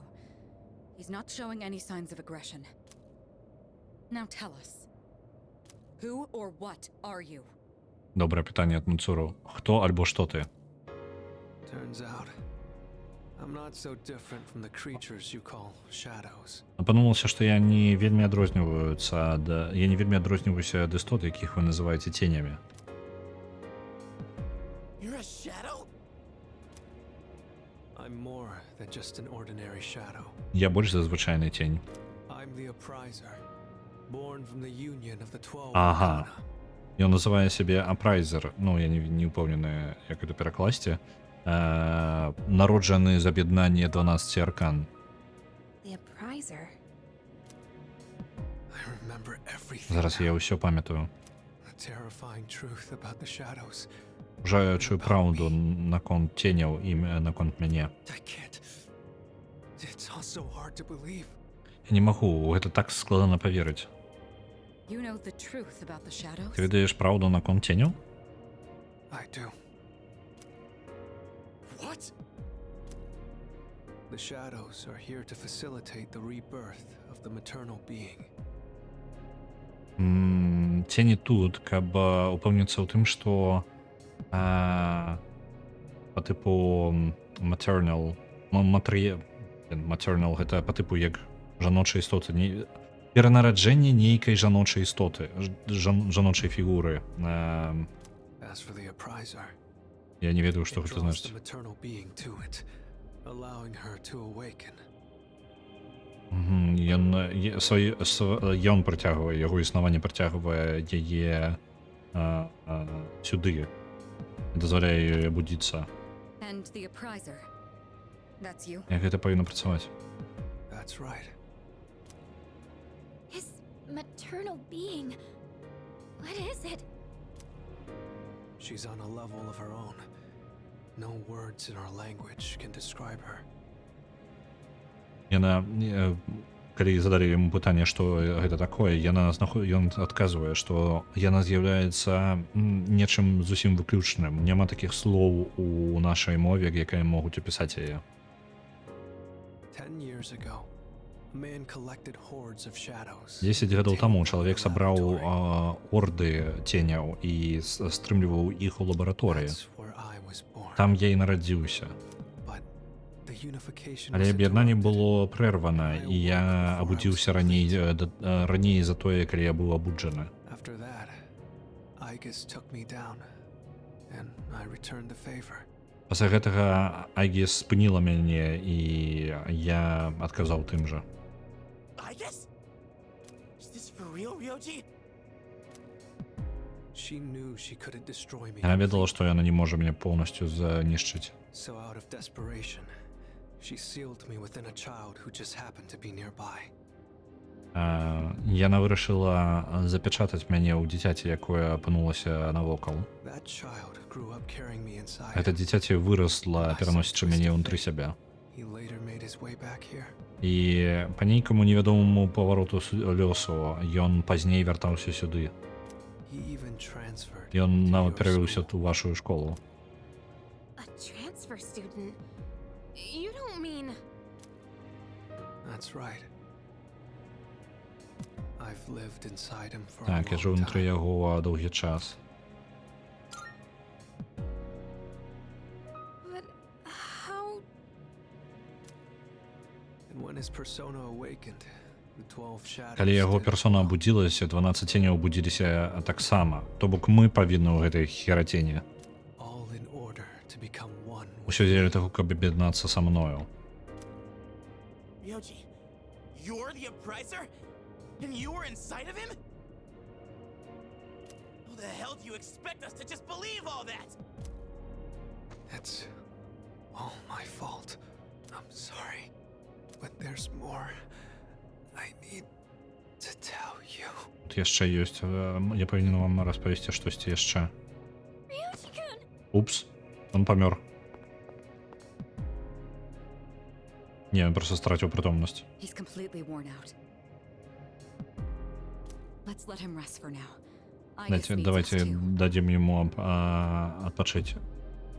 He's not showing any signs of aggression. Now tell us. Who or what are you? Доброе питание от Муцуру. Кто альбо что ты? Turns out, I'm not so different from the creatures you call shadows. Подумалося, что я не вельмі адрозніваюся ад... Я не вельмі адрозніваюся ад істот, якіх ви називаєте тенями. You're a shadow? I'm more than just an ordinary shadow. Я больш за звичайний тінь. I'm the Appriser, born from the union of the 12 Ага. arcana. Ён называе сябе Апрайзер. Ну, я не ўпэўнены, як гэта перакласці. Народжаны з аб'яднання 12 аркан. The Appriser? I remember everything. Зараз я ўсё памятаю. The terrifying truth about the shadows. Уже чую праўду наконт теняў і наконт мяне. I can't. It's all so hard to believe. Я не магу, гэта так складана паверыць. You know the truth about the shadows? Ты ведаеш праўду наконт теняў? I do. What? The shadows are here to facilitate the rebirth of the maternal being. Тені тут, каб упэўніцца ў тым, што па тыпу maternal, maternal гэта па тыпу як жаночай істоты, не перанараджэнне нейкай жаночай істоты, жаночай фігуры. As for the Appriser, Я не ведаю, што it гэта draws значыць. the maternal being to it, allowing her to awaken. Ён прыцягвае, яго існаванне прыцягвае яе сюды, дазваляе ёй будзіцца. And the Appriser. That's you? Як гэта павінна працаваць? That's right. His maternal being. What is it? She's on a level of her own. No words in our language can describe her. Яна, калі задалі яму пытанне, што гэта такое, ён адказвае, што яна з'яўляецца нечым зусім выключным. Няма такіх слоў у нашай мове, якія могуць апісаць яе. 10 years ago, a man collected hordes of shadows. 10 гадоў таму чалавек сабраў орды ценяў і стрымліваў іх у лабараторыі. That's where I was born. Там я і нарадзіўся. But the unification Але was аб'яднанне interrupted. было прэрвана, і я абудзіўся раней за тое, калі я быў абуджаны. After that, Aegis took me down, and I returned the favor. Пасля гэтага Айгіс спыніла мяне, і я адказаў тым жа. I guess? Is this for real, Ryoji? She knew she couldn't destroy me. Яна ведала, што яна не можа мяне поўнасцю знішчыць. So out of desperation, she sealed me within a child who just happened to be nearby. Яна вырашыла запячатаць мяне ў дзіцяці, якое апынулася навокал. That child grew up carrying me inside. Гэта дзіцяці вырасла, пераносячы мяне ўнутры сябе. He later made his way back here. І па нейкаму невядомаму павароту лёсу ён пазней вяртаўся сюды. He even transferred. Ён to нават your перавёўся school. ў вашу школу. A transfer student? You don't mean... That's right. I've lived inside him for Так, a я жыў long внутры time. яго доўгі час. But how... And when his persona awakened, the 12 shadows. Калі яго did персона as well. абудзілася, 12 ценяў абудзіліся таксама. То бок мы павінны ў гэтай херацені. All in order to become one. with Усё дзеля таго, каб аб'яднацца са мною. Ryoji, you're the Appriser? And you were inside of him? How the hell do you expect us to just believe all that? It's all my fault. I'm sorry. But there's more I need to tell you. Тут яшчэ ёсць, я павінен вам распавесці штосьці яшчэ. Ryuji-kun! Упс, он памёр. Не, он просто страціў прытомнасць. He's completely worn out. Let's let him rest for now. Aegis needs us Давайте too. дадзім яму адпачыць.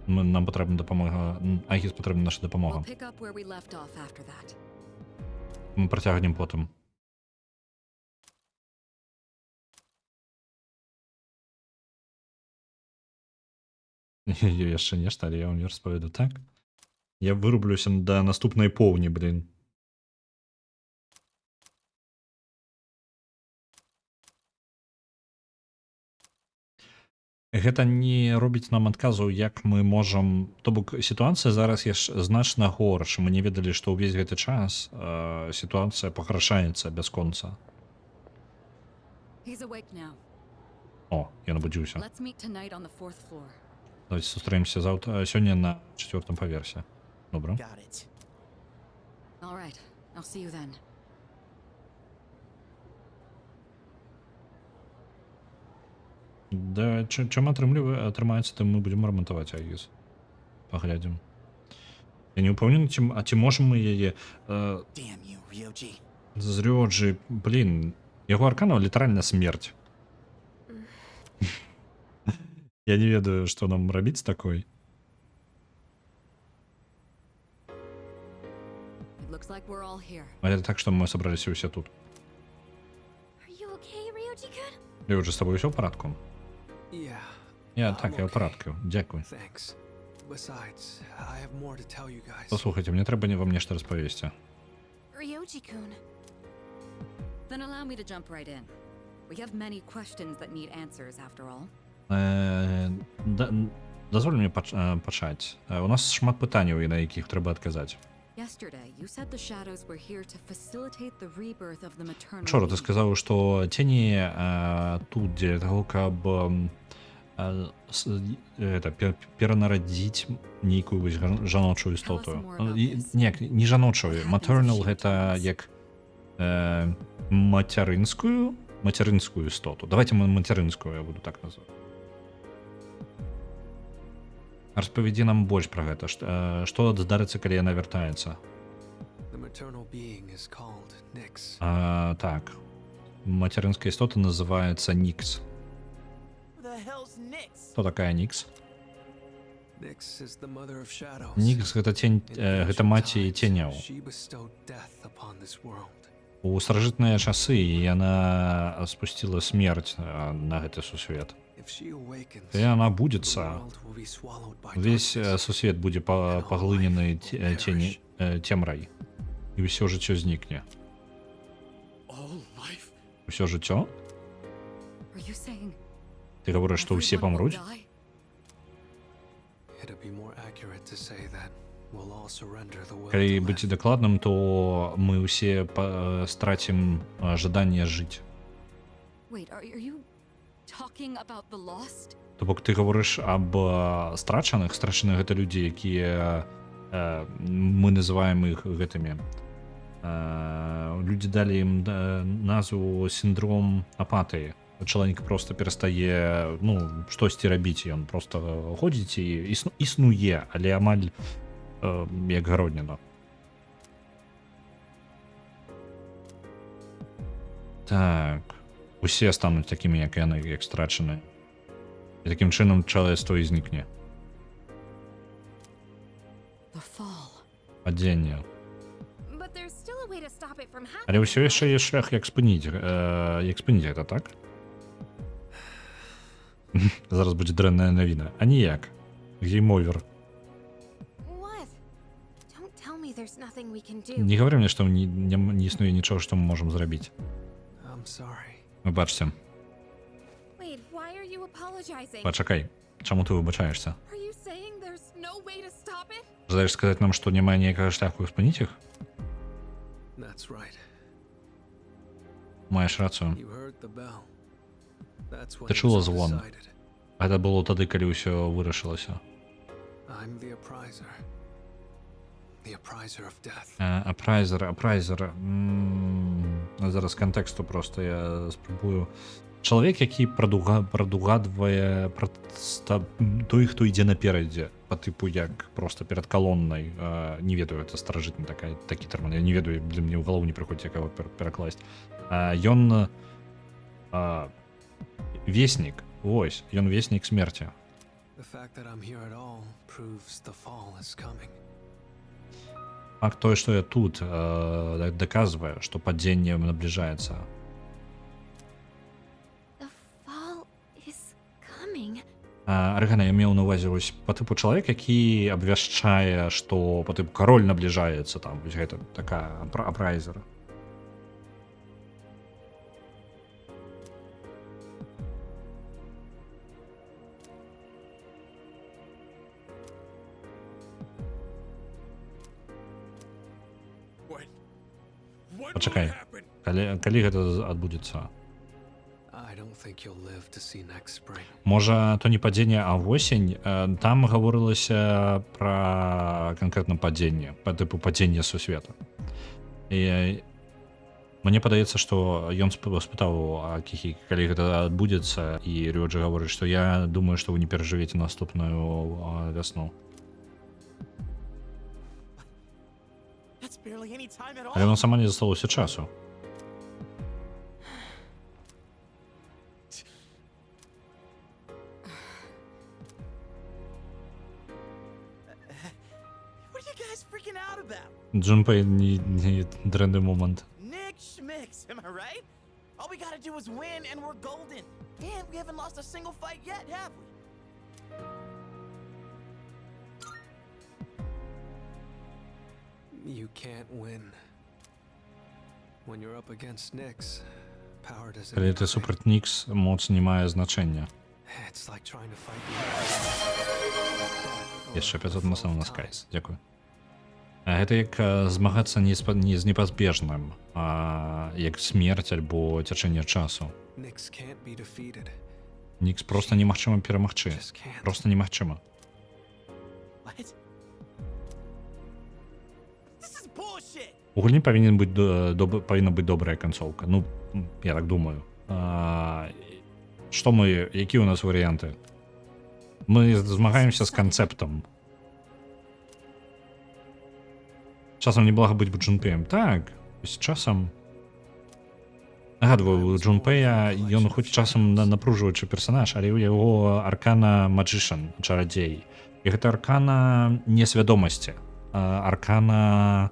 Нам патрэбна дапамога. Айгіс патрэбна наша We'll дапамога. pick up where we left off after that. Мы працягнем потым. Яшчэ нешта, але я вам не распаведу, так? Я вырублюся да наступнай поўні, блін. Гэта не робіць нам адказу, як мы можам... То бок сітуацыя зараз яшчэ значна горш. Мы не ведалі, што ўвесь гэты час сітуацыя пагаршаецца бясконца. He's awake now. О, я набудзіўся. Let's meet tonight on the 4th floor. Давайте сустраемся сёння на 4-м паверсе. Добра. Got it. All right. I'll see you then. Да, чым атрымаецца, тым мы будзем рамантаваць Айгіс. Паглядзім. Я не ўпэўнены, ці можам мы яе... Damn you, Ryoji. З Рёджы, блін, яго аркана літаральна смерць. Я не ведаю, што нам рабіць з такой. It looks like we're all here. Але так, што мы сабраліся ўсе тут. Are you okay, Ryuji-kun? Рёджы, з табой усё ў парадку? Yeah. Я I'm так, я ў okay. парадку. Дзякуй. Thanks. Besides, I have more to tell you guys. Паслухайце, мне трэба вам нешта распавесці. Ryoji-kun, Then allow me to jump right in. We have many questions that need answers, after all. Дазволь мне пачаць. У нас шмат пытанняў, на якіх трэба адказаць. Yesterday, you said the shadows were here to facilitate the rebirth of the maternal. Учора ты being. сказаў, што цені тут для таго, каб перанарадзіць нейкую вось жаночую істоту. Не жаночую. Maternal гэта як мацярынскую істоту. Давайте мацярынскую я буду так назваць. Распавядзі нам больш пра гэта. Што здарыцца, калі яна вяртаецца? The maternal being is called Nyx. Так. Мацярынская істота называецца Нікс. Who the hell's Nyx? Хто такая Нікс? Nyx is the mother of shadows. Нікс гэта маці ценяў. She bestowed death upon this world. У старажытныя часы яна спусціла смерць на гэты сусвет. If she awakens, Калі яна the будзецца, world will be swallowed by увесь darkness. сусвет будзе паглынены цемрай. І ўсё жыццё знікне. All life? Усё жыццё? Are you saying Ты гаворыш, што ўсе everyone will памруць? die? It'd be more accurate to say that we'll all surrender the will Калі to быць live. дакладным, то мы ўсе страцім жаданне жыць. Wait, are you talking about the lost? То бок ты гаворыш аб страчаных гэта людзі, якія мы называем іх гэтымі. Людзі далі ім назву сіндром апатыі. Чалавек просто перастае штосьці рабіць, ён просто ходзіць і існуе, але амаль як гародніна. Так, усе стануць такімі, як яны, як страчаны. І такім чынам чалавецтва і знікне. The fall. Падзенне. But there's still a way to stop it from happening. Але ўсё яшчэ ёсць шлях, як спыніць гэта, так? Зараз будзе дрэнная навіна. А ніяк. Гейм-овер. What? Don't tell me there's nothing we can do. Не гавары мне, што не існуе нічога, што мы можам зрабіць. I'm sorry. Вы бачце. Wait, why are you apologizing? Пачакай. Чаму ты выбачаешься? Are you saying there's no way to stop it? Жадаеш сказаць нам, што няма ніякага шляху спыніць іх? That's right. Маеш рацыю. You heard the bell. That's when Ты it чула was звон. decided. Гэта было тады, калі ўсё вырашылася. I'm the appraiser. The appraiser of death. Апрайзер. Зараз кантэксту просто я спрабую. Чалавек, які прадугадвае той, хто ідзе наперадзе, па тыпу як просто перад калоннай. Не ведаю, это старажытны такі тэрмін. Я не ведаю, для мне ў галаву не прыходзіць, як яго перакласць. Ён веснік. Вось, ён веснік смерці. The fact that I'm here at all proves the fall is coming. Факт тое, што я тут, даказвае, што падзенне набліжаецца. The fall is coming. Арыгана, я меў на ўвазе вось па тыпу чалавек, які абвяшчае, што па тыпу кароль набліжаецца, там, вось гэта такая апрайзер. Пачакай, калі гэта адбудзецца? I don't think you'll live to see next spring. Можа, то не падзенне, а восень. Там гаворылася пра канкрэтна падзенне, па тыпу падзення сусвета. І мне падаецца, што ён спытаў, калі гэта адбудзецца, і Рёджа гаворыць, што я думаю, што вы не перажывеце наступную вясну. That's barely any time at Але all. нам сама не засталося часу. What are you guys freaking out about? Джунпей не дренний момент. Nick Schmicks, am I right? All we gotta do is win and we're golden. And we haven't lost a single fight yet, have we? You can't win. When you're up against Nyx, power doesn't Калі mean ти a thing. супраць Нікс, моц не мае значення. It's like trying to fight Яшчэ 500 масаў на скайс. Дзякую. Гэта як змагацца не з непазбежным, як смерць альбо цячэнне часу. Nyx can't be defeated. Нікс проста немагчыма перамагчы. Just can't. Проста немагчыма. What? This is bullshit! У гульні павінна быць добрая канцоўка. Ну, я так думаю. Што мы, які у нас варыянты? Мы змагаемся з канцэптам. Часам неблага быць Джунпеем. Так, з часам... Нагадваю, у Джунпея ён хоць часам напружваючы персанаж, але ў яго аркана Magician, чарадзей. І гэта аркана несвядомасці, аркана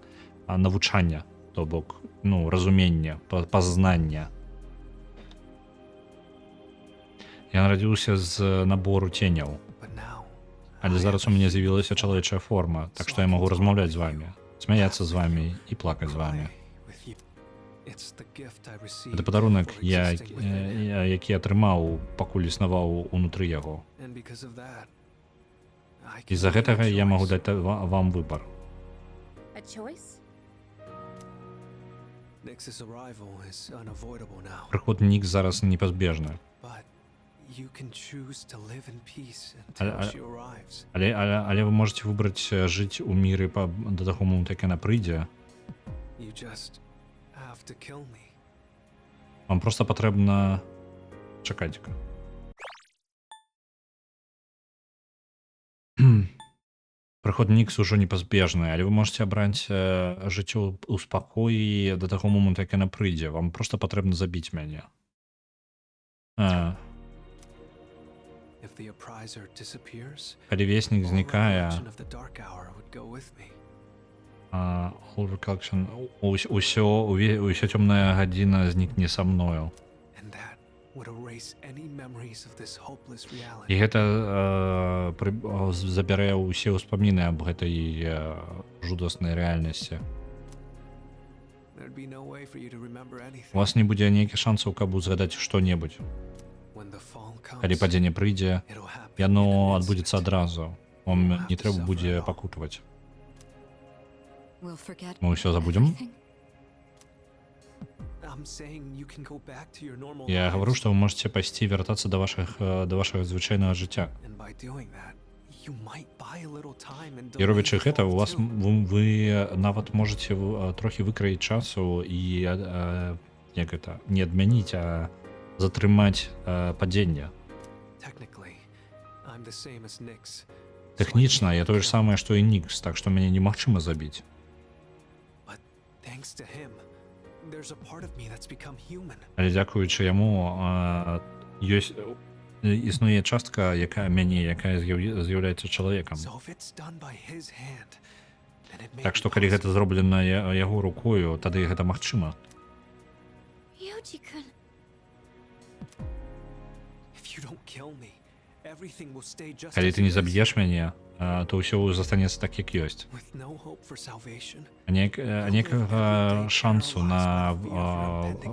навучання, то бок, ну, разумення, пазнання. Я нарадзіўся з набору ценяў, But now, але зараз у мяне з'явілася чалавечая форма, так што я магу размаўляць з вамі, смяяцца з вамі і плакаць з вамі. with you. It's the gift I received Гэта падарунак, for existing within it. які атрымаў, пакуль існаваў унутры яго. And because of that, I can І з-за make a гэтага я магу choice. даць вам выбар. A choice? Nyx's arrival is unavoidable now, Прыход Нікс зараз непазбежны. but you can choose to live in peace I- until I- she arrives. Але вы можете выбраць жыць у міры да таго моманту, як яна прыйдзе. You just have to kill me. Вам проста патрэбна... Чакайце-ка. Прыход Нікс ужо непазбежны, але вы можете абраць жыццё ў спакоі да таго моманту, як яна прыйдзе. Вам проста патрэбна забіць мяне. If the Appriser disappears, Калі веснік all знікае, recollection of the Dark Hour would go with me. all recollection, усё цёмная гадзіна знікне са мною. And that would erase any memories of this hopeless І reality. гэта забярэ ўсе ўспаміны аб гэтай жудаснай рэальнасці. There'd be no way for you to remember У anything. вас не будзе ніякіх шансаў, каб узгадаць што-небудзь. When the fall Калі comes, падзенне прыйдзе, it'll happen яно in an адбудзецца instant. адразу. Вам не трэба будзе пакутаваць. We'll forget Мы ўсё забудзем? everything. I'm saying you can go back to your normal Я lives, гавару, што вы можете пайсці вяртацца да вашага звычайнага жыцця. and by doing that, you might buy a little time and І delay робячы the гэта, fall у вас too. вы нават можете трохі выкраіць часу і як гэта, не адмяніць, а затрымаць падзенне. Technically, I'm the same as Nyx. so I Тэхнічна я can't тое ж kill him. самае, што і Нікс, так што мяне немагчыма забіць. But thanks to him, there's a part of me that's become human. Але дзякуючы яму існуе частка, якая з'яўляецца чалавекам. So if it's done by his hand, then it may Так be што калі гэта possible. зроблена яго рукою, тады гэта магчыма. Yoji-kun, If you don't kill me, everything will stay just Калі as ты не it is, заб'еш мяне, то ўсё застанецца так, як ёсць. with no hope for salvation. Ніякага шансу на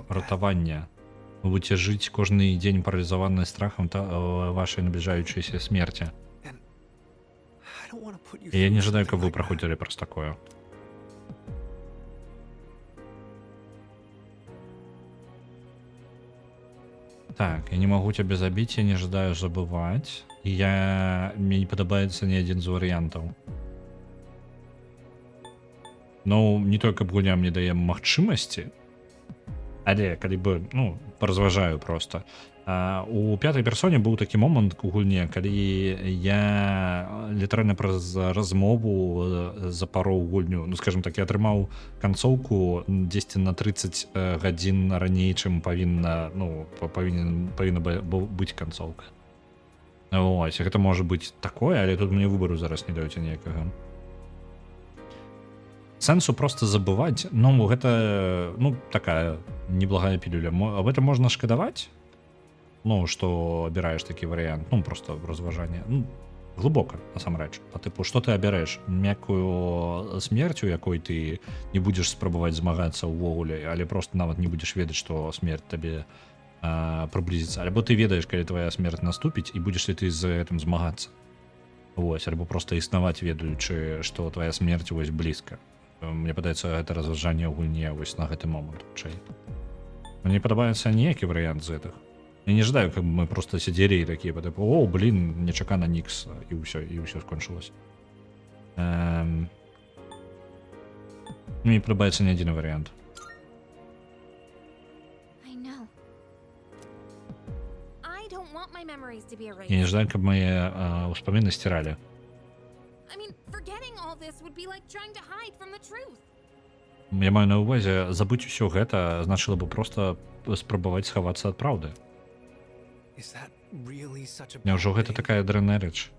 ратаванне. Вы будете жыць кожны дзень паралізаваны страхам вашай набліжаючейся смерці. I don't want to put you І я through не жадаю, каб something вы like that. праходзілі праз такое. Так, я не магу цябе забіць, я не жадаю забываць. Мне не падабаецца ні адзін з варыянтаў. Ну, не тое, каб гульня мне дае магчымасці, але калі бы, ну, паразважаю проста. У пятай персоне быў такі момант у гульне, калі я літаральна праз размову запароў гульню. Ну, скажем так, я атрымаў канцоўку дзесьці на 30 гадзін раней, чым павінна быць канцоўка. Ось, гэта можа быць такое, але тут мне выбару зараз не даюць ніякага. Сэнсу просто забываць, ну, гэта, ну, такая неблагая пілюля. Об этом можна шкадаваць? Ну, што абіраеш такі варыянт, ну, просто разважанне. Ну, Глубока, насамрэч. А тыпу, што ты абярэш? Мяккую смерць, у якой ты не будзеш спрабаваць змагацца ўвогуле, але просто нават не будзеш ведаць, што смерць табе прыблізіцца. Альбо ты ведаеш, калі твая смерць наступіць, і будзеш ли ты з гэтым змагацца. Вось, альбо просто існаваць, ведаючы, што твая смерць вось блізка. Мне падаецца, гэта разважанне ў гульне вось на гэты момант. Мне падабаецца ніякі варыянт з гэтых. Я не жадаю, каб мы просто сидели и такие, типа, о, блин, нечакана Никс, и все скончилось. Мне подобается не один вариант. Я не ждаю, каб мои успомины стирали. Я маю на увазе, забыть усё гэта значило бы просто спрабаваць схавацца ад праўды. Няўжо гэта такая дрэнная рэч?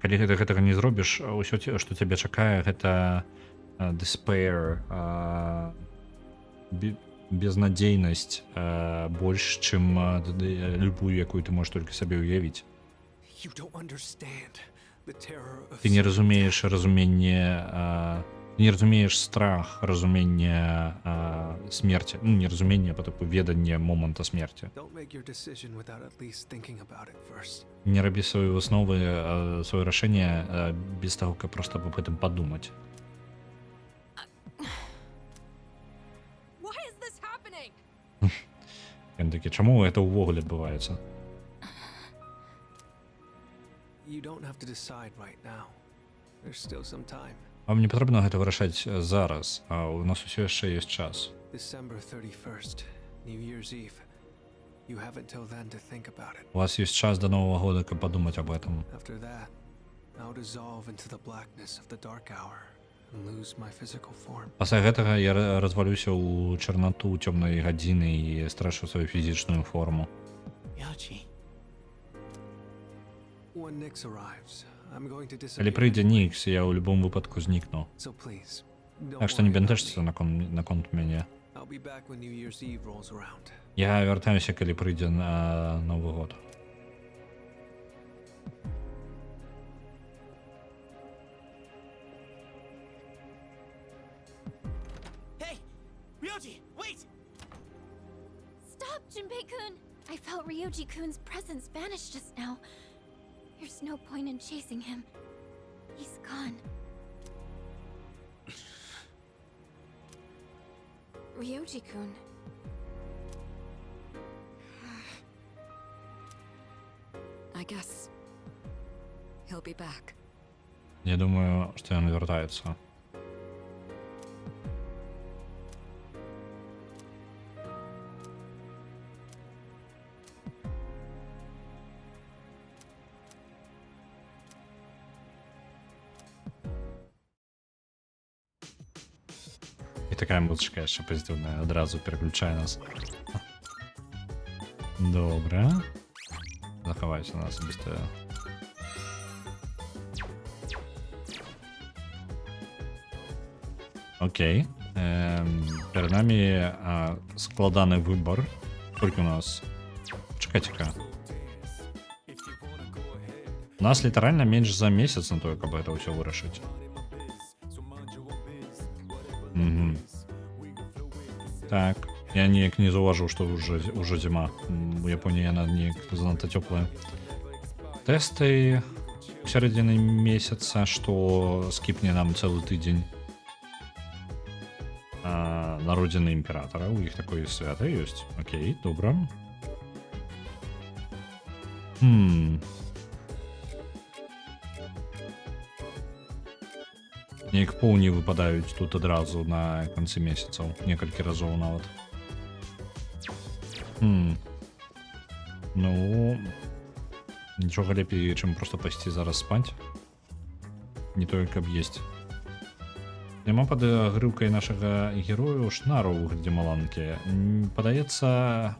Калі ты гэтага не зробіш, усё, што цябе чакае, гэта despair, безнадзейнасць больш, чым любую, якую ты можаш толькі сабе ўявіць. Ты не разумееш разуменне, не разумееш страх, разумение смерти, ну, не разумение, а типу ведание момента смерти. Не роби свои основы, свое решение без того, как просто об этом подумать. Він такий, чому это увогуле відбувається? Вам не потрібно гэта вырашаць зараз, а у нас усё яшчэ ёсць час. У вас ёсць час до Нового года, каб подумать об этом. Пасля гэтага я развалюся ў чарнату цёмнай гадзіны і страчу сваю фізічную форму. Калі прыйдзе Нікс, я ў любым выпадку знікну. Так што не бянтэжце наконт мяне. Я вяртаюся, калі прыйдзе на Новы год. Ryoji, wait! Stop, Junpei-kun! I felt Ryoji-kun's presence vanish just now. There's no point in chasing him. He's gone. Ryoji-kun. I guess he'll be back. Я думаю, что он вертается. Такая музычка яшчэ пазітыўная адразу пераключае нас. Добра. Захавайся на асабістае. Окей. Перед нами складаны выбор. Колькі у нас? Чакайце-ка. У нас літаральна менш за месяц на тое, каб гэта ўсё вырашыць. Так, я неяк не заўважыў, што ўжо зіма. У Японіі яна неяк занадта цёплая. Тэсты ў сярэдзіне месяца, што скіпне нам цэлы тыдзень. Народзіны імператара, у іх такое свята ёсць. Окей, добра. Неяк поўні выпадаюць тут адразу на канцы месяцаў, некалькі разоў нават. Ну, нічога лепей, чым проста пайсці зараз спаць. Не тое, каб есць. Няма пад грыўкай нашага герою шнару ў выглядзе маланкі. Падаецца...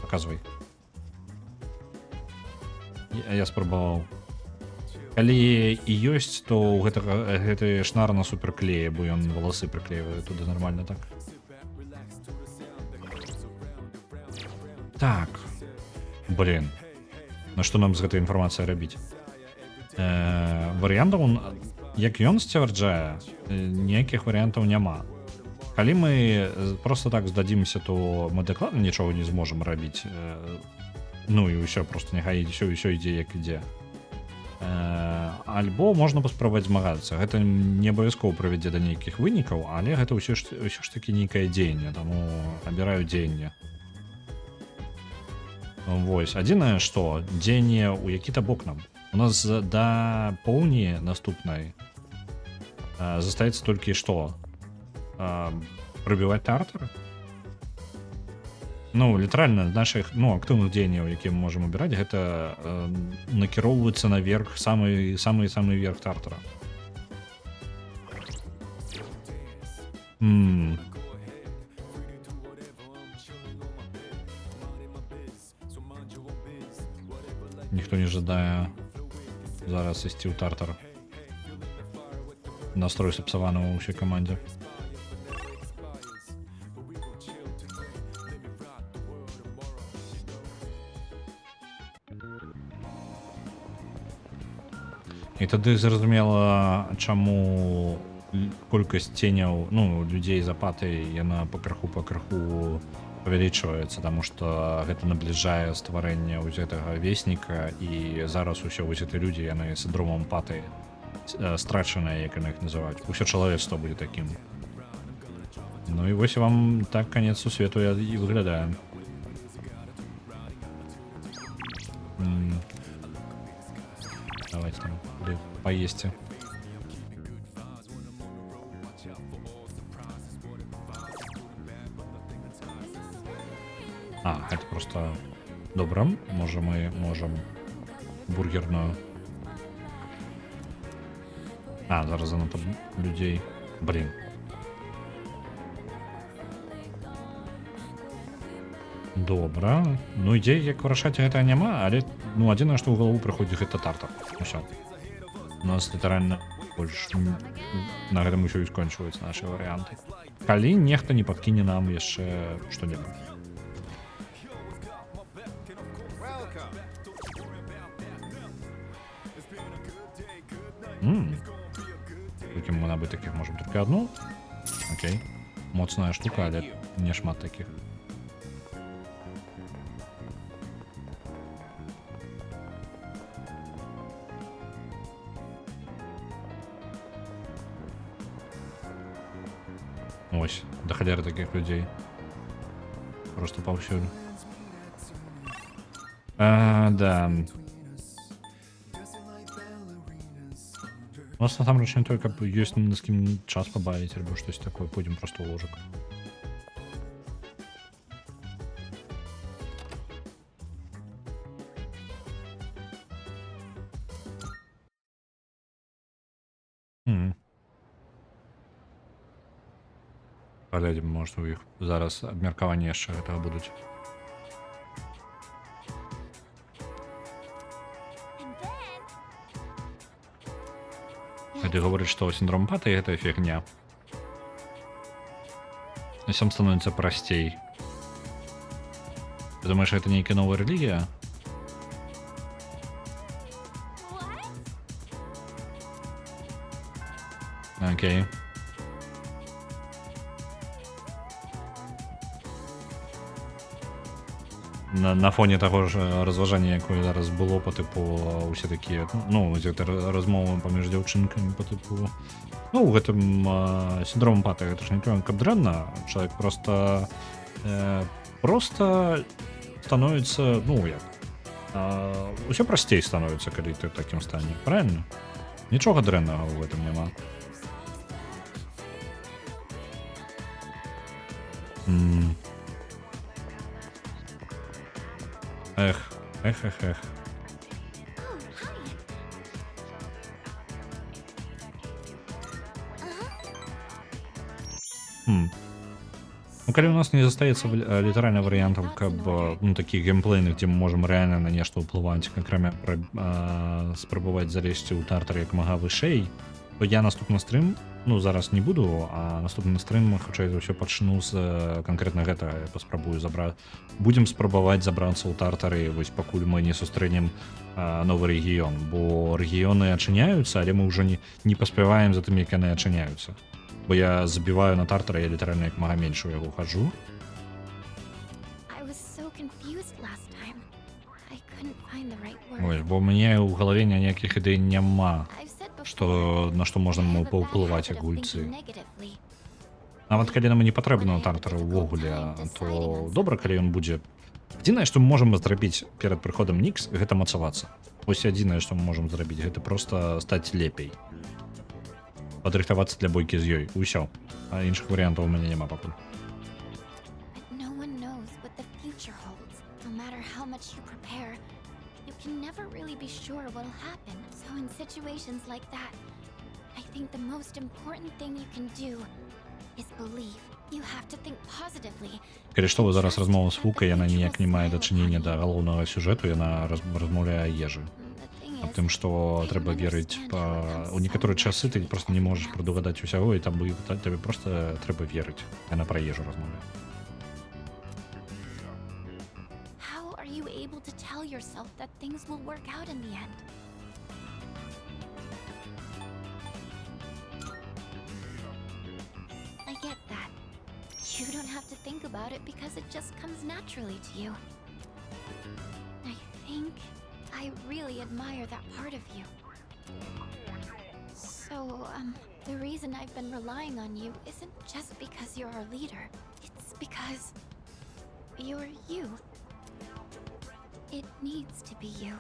Паказвай. Я спрабаваў. Калі і ёсць, то ў гэты шнар на суперклее, бо ён валасы прыклеивае туды нормально так. Так. Блин. Ну што нам з гэтай інфармацыяй рабіць? Варыянтаў, як ён сцвярджае, ніякіх варыянтаў няма. Калі мы просто так здадзімся, то мы дакладна нічога не зможам рабіць. Ну і ўсё, просто няхай ўсё ідзе як ідзе. Альбо можна паспрабаваць змагацца. Гэта не абавязкова прывядзе да нейкіх вынікаў, але гэта ўсё ж такі нейкае дзеянне, таму абіраю дзеянне. Вось, адзінае, што дзеянне ў які-то бок нам. У нас да поўні наступнай застаецца толькі што? Прыбіваць тартар? Ну, літаральна, наших актыўных дзеянняў, якія мы можам абіраць, гэта накіроўваецца наверх, самы верх тартара. Ніхто не жадае зараз ісці ў тартар. Настрой сапсаваны ва ўсёй камандзе. І тады зразумела, чаму колькасць ценяў, людзей з апатай, яна пакраху павялічваецца, таму што гэта набліжае стварэнне вось гэтага весніка, і зараз усё вось гэты людзі, яны сіндромам апатыі, страчаныя, як яны іх называюць. Усё чалавецтва будзе такім. Ну і вось вам так канец сусвету і выглядае. Давайте там поесьте. Это просто добра. Мы можем бургерную. Зараз занадто людей. Блин. Добра. Ідзей, як вырашаць гэта няма, але адзінае, што ў галаву прыходзіць, гэта тартар. Усё. У нас літаральна больш на гэтым усё і скончваюцца нашы варыянты. Калі нехта не падкіне нам яшчэ што-небудзь. Толькі мы набыць такіх можам толькі адну. Окей. Моцная штука, але не шмат такіх. Ось, да халеры таких людей. Просто паўсюль. Да. У нас насамрэч не только ёсць на з кім час пабавіць, альбо штось такое, пойдзем просто ў ложак. Паглядзім, можа, у іх зараз абмеркаванні яшчэ гэтага будуць. Ты говоришь, что синдром апатии — это фигня. И сам становится простей. Ты думаешь, это некая новая религия? Окей. На фоне таго ж разважання, якое зараз было по типу усе такія, размовы паміж дзяўчынкамі по типу, гэтым сіндромам апатыі, гэта ж не тое, каб дрэнна, чалавек просто становіцца, усё прасцей становіцца, калі ты ў такім стане, правильно? Нічога дрэннага ў гэтым няма. Эх. Калі у нас не застаецца літаральна варыянтаў, каб такіх геймплейных, дзе мы можам рэальна на нешта ўплываць, акрамя спрабаваць залезці ў тартар як мага вышэй, то я наступны стрым, ну зараз не буду, а наступны стрым хутчэй за ўсё пачну з канкрэтна гэтага. Я паспрабую будзем спрабаваць забрацца ў тартары, вось пакуль мы не сустрэнем новы рэгіён, бо рэгіёны ачыняюцца, але мы ўжо не паспяваем за тым, як яны ачыняюцца. Бо я забіваю на тартара, я літаральна як мага менш у яго хаджу. Ось, бо мне ў галаве ніякіх ідэй няма, на што можна паўплываць як гульцы. Нават калі нам не патрэбна тартара ўвогуле, то добра, калі ён будзе. Адзінае, што мы можам зрабіць перад прыходам Нікс, гэта мацавацца. Вось адзінае, што мы можам зрабіць, гэта проста стаць лепей. Падрыхтавацца для бойкі з ёй. Усё. А іншых варыянтаў у мяне няма пакуль. Never really be sure what'll happen. So in situations like that, I think the most important thing you can do is believe. You have to think positively. Калі што, зараз размова з Фукай, яна ніяк не мае дачынення да галоўнага сюжэту, яна размаўляе аб ежы. Аб тым, што трэба верыць у некаторыя часы ты проста не можаш прадугадаць усяго, і там табе проста трэба верыць. Яна пра ежу размаўляе. Able to tell yourself that things will work out in the end. I get that. You don't have to think about it because it just comes naturally to you. I think I really admire that part of you. So, the reason I've been relying on you isn't just because you're our leader. It's because you're you. It needs to be you.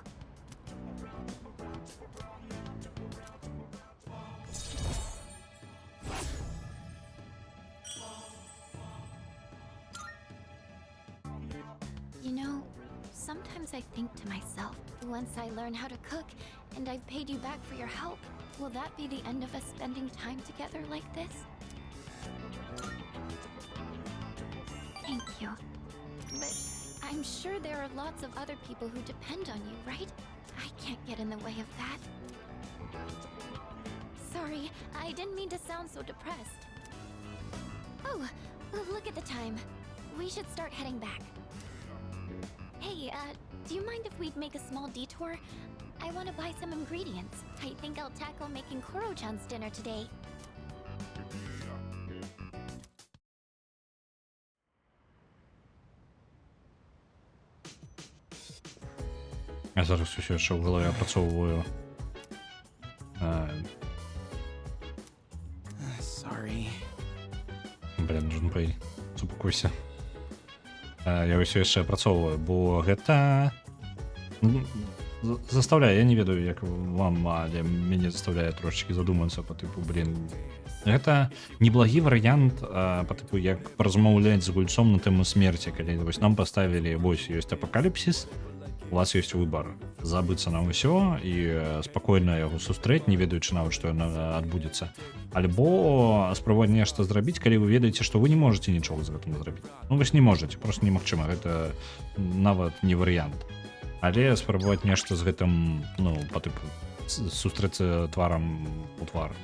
You know, sometimes I think to myself, once I learn how to cook and I've paid you back for your help, will that be the end of us spending time together like this? Thank you. But I'm sure there are lots of other people who depend on you, right? I can't get in the way of that. Sorry, I didn't mean to sound so depressed. Oh, look at the time. We should start heading back. Hey, do you mind if we'd make a small detour? I want to buy some ingredients. I think I'll tackle making Koro-chan's dinner today. Я зараз усё яшчэ ў галаве апрацоўваю. Sorry. Блин, Джунпэй, супакойся. Я ўсё яшчэ апрацоўваю, бо гэта заставляе, я не ведаю, як вам, але мяне заставляе трошечки задумацца по тыпу, блин. Гэта неблагі варыянт по тыпу, як паразмаўляць з гульцом на тэму смерці, калі вось нам паставілі, вось ёсць апакаліпсіс, у вас ёсць выбор забыцца на ўсё і спакойна яго сустрэць, не ведаючы нават, што яна адбудзецца, альбо спрабаваць нешта зрабіць, калі вы ведаеце, што вы не можаце нічога з гэтым зрабіць. Ну вось не можаце, просто немагчыма, гэта нават не варыянт. Але спрабаваць нешта з гэтым, ну, па тыпу сустрэцца тварам у твар.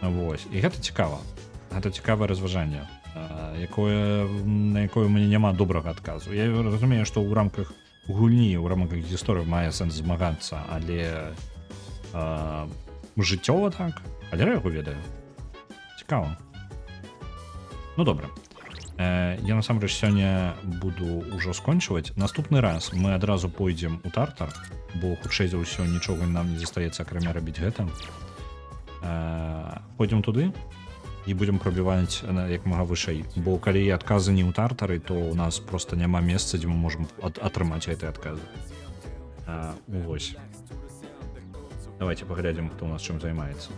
Вось, і гэта цікава. Гэта цікавае разважанне, на якое ў мяне няма добрага адказу. Я разумею, што ў рамках гульні, у рамках гісторыі мае сэнс змагацца, але жыццёва так, але я яго ведаю. Цікава. Ну добра. Я насамрэч сёння буду ўжо скончваць. Наступны раз мы адразу пойдзем у тартар, бо хутчэй за ўсё нічога нам не застаецца, акрамя рабіць гэта. Пойдзем туды і будзем прабіваць як мага вышэй, бо калі адказы не ў тартары, то у нас просто няма месца, дзе мы можам атрымаць гэтыя адказы. Вось. Давайте паглядзім, хто у нас чым займаецца.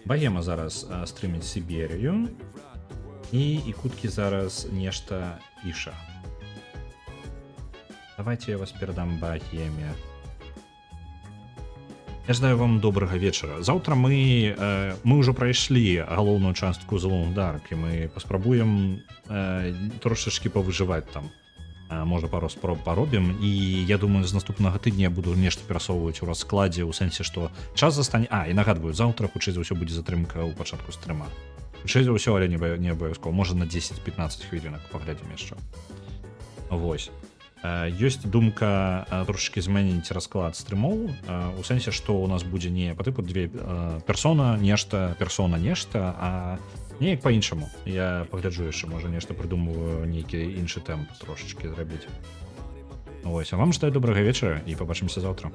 Баема зараз стрыміць Сіберію і Куткі зараз нешта піша. Давайте я вас перадам Баеме. Я жадаю вам добрага вечара. Заўтра мы ўжо прайшлі галоўную частку The Long Dark, і мы паспрабуем трошачкі павыжываць там. можа пару спроб паробім, і я думаю з наступнага тыдня я буду нешта перасоўваць у раскладзе ў сэнсе што час застане. І нагадваю, заўтра хутчэй за ўсё будзе затрымка ў пачатку стрыма, хутчэй за ўсё, але не абавязкова, можа на 10-15 хвілінак паглядзім яшчэ. Вось, ёсць думка трошачкі змяніць расклад стрымоў у сэнсе што у нас будзе не па тыпу две персона нешта, а неяк па-іншаму. Я пагляджу яшчэ, можа нешта прыдумваю, нейкі іншы тэмп трошачкі зрабіць. Вось, а вам жадаю добрага вечара і пабачымся заўтра.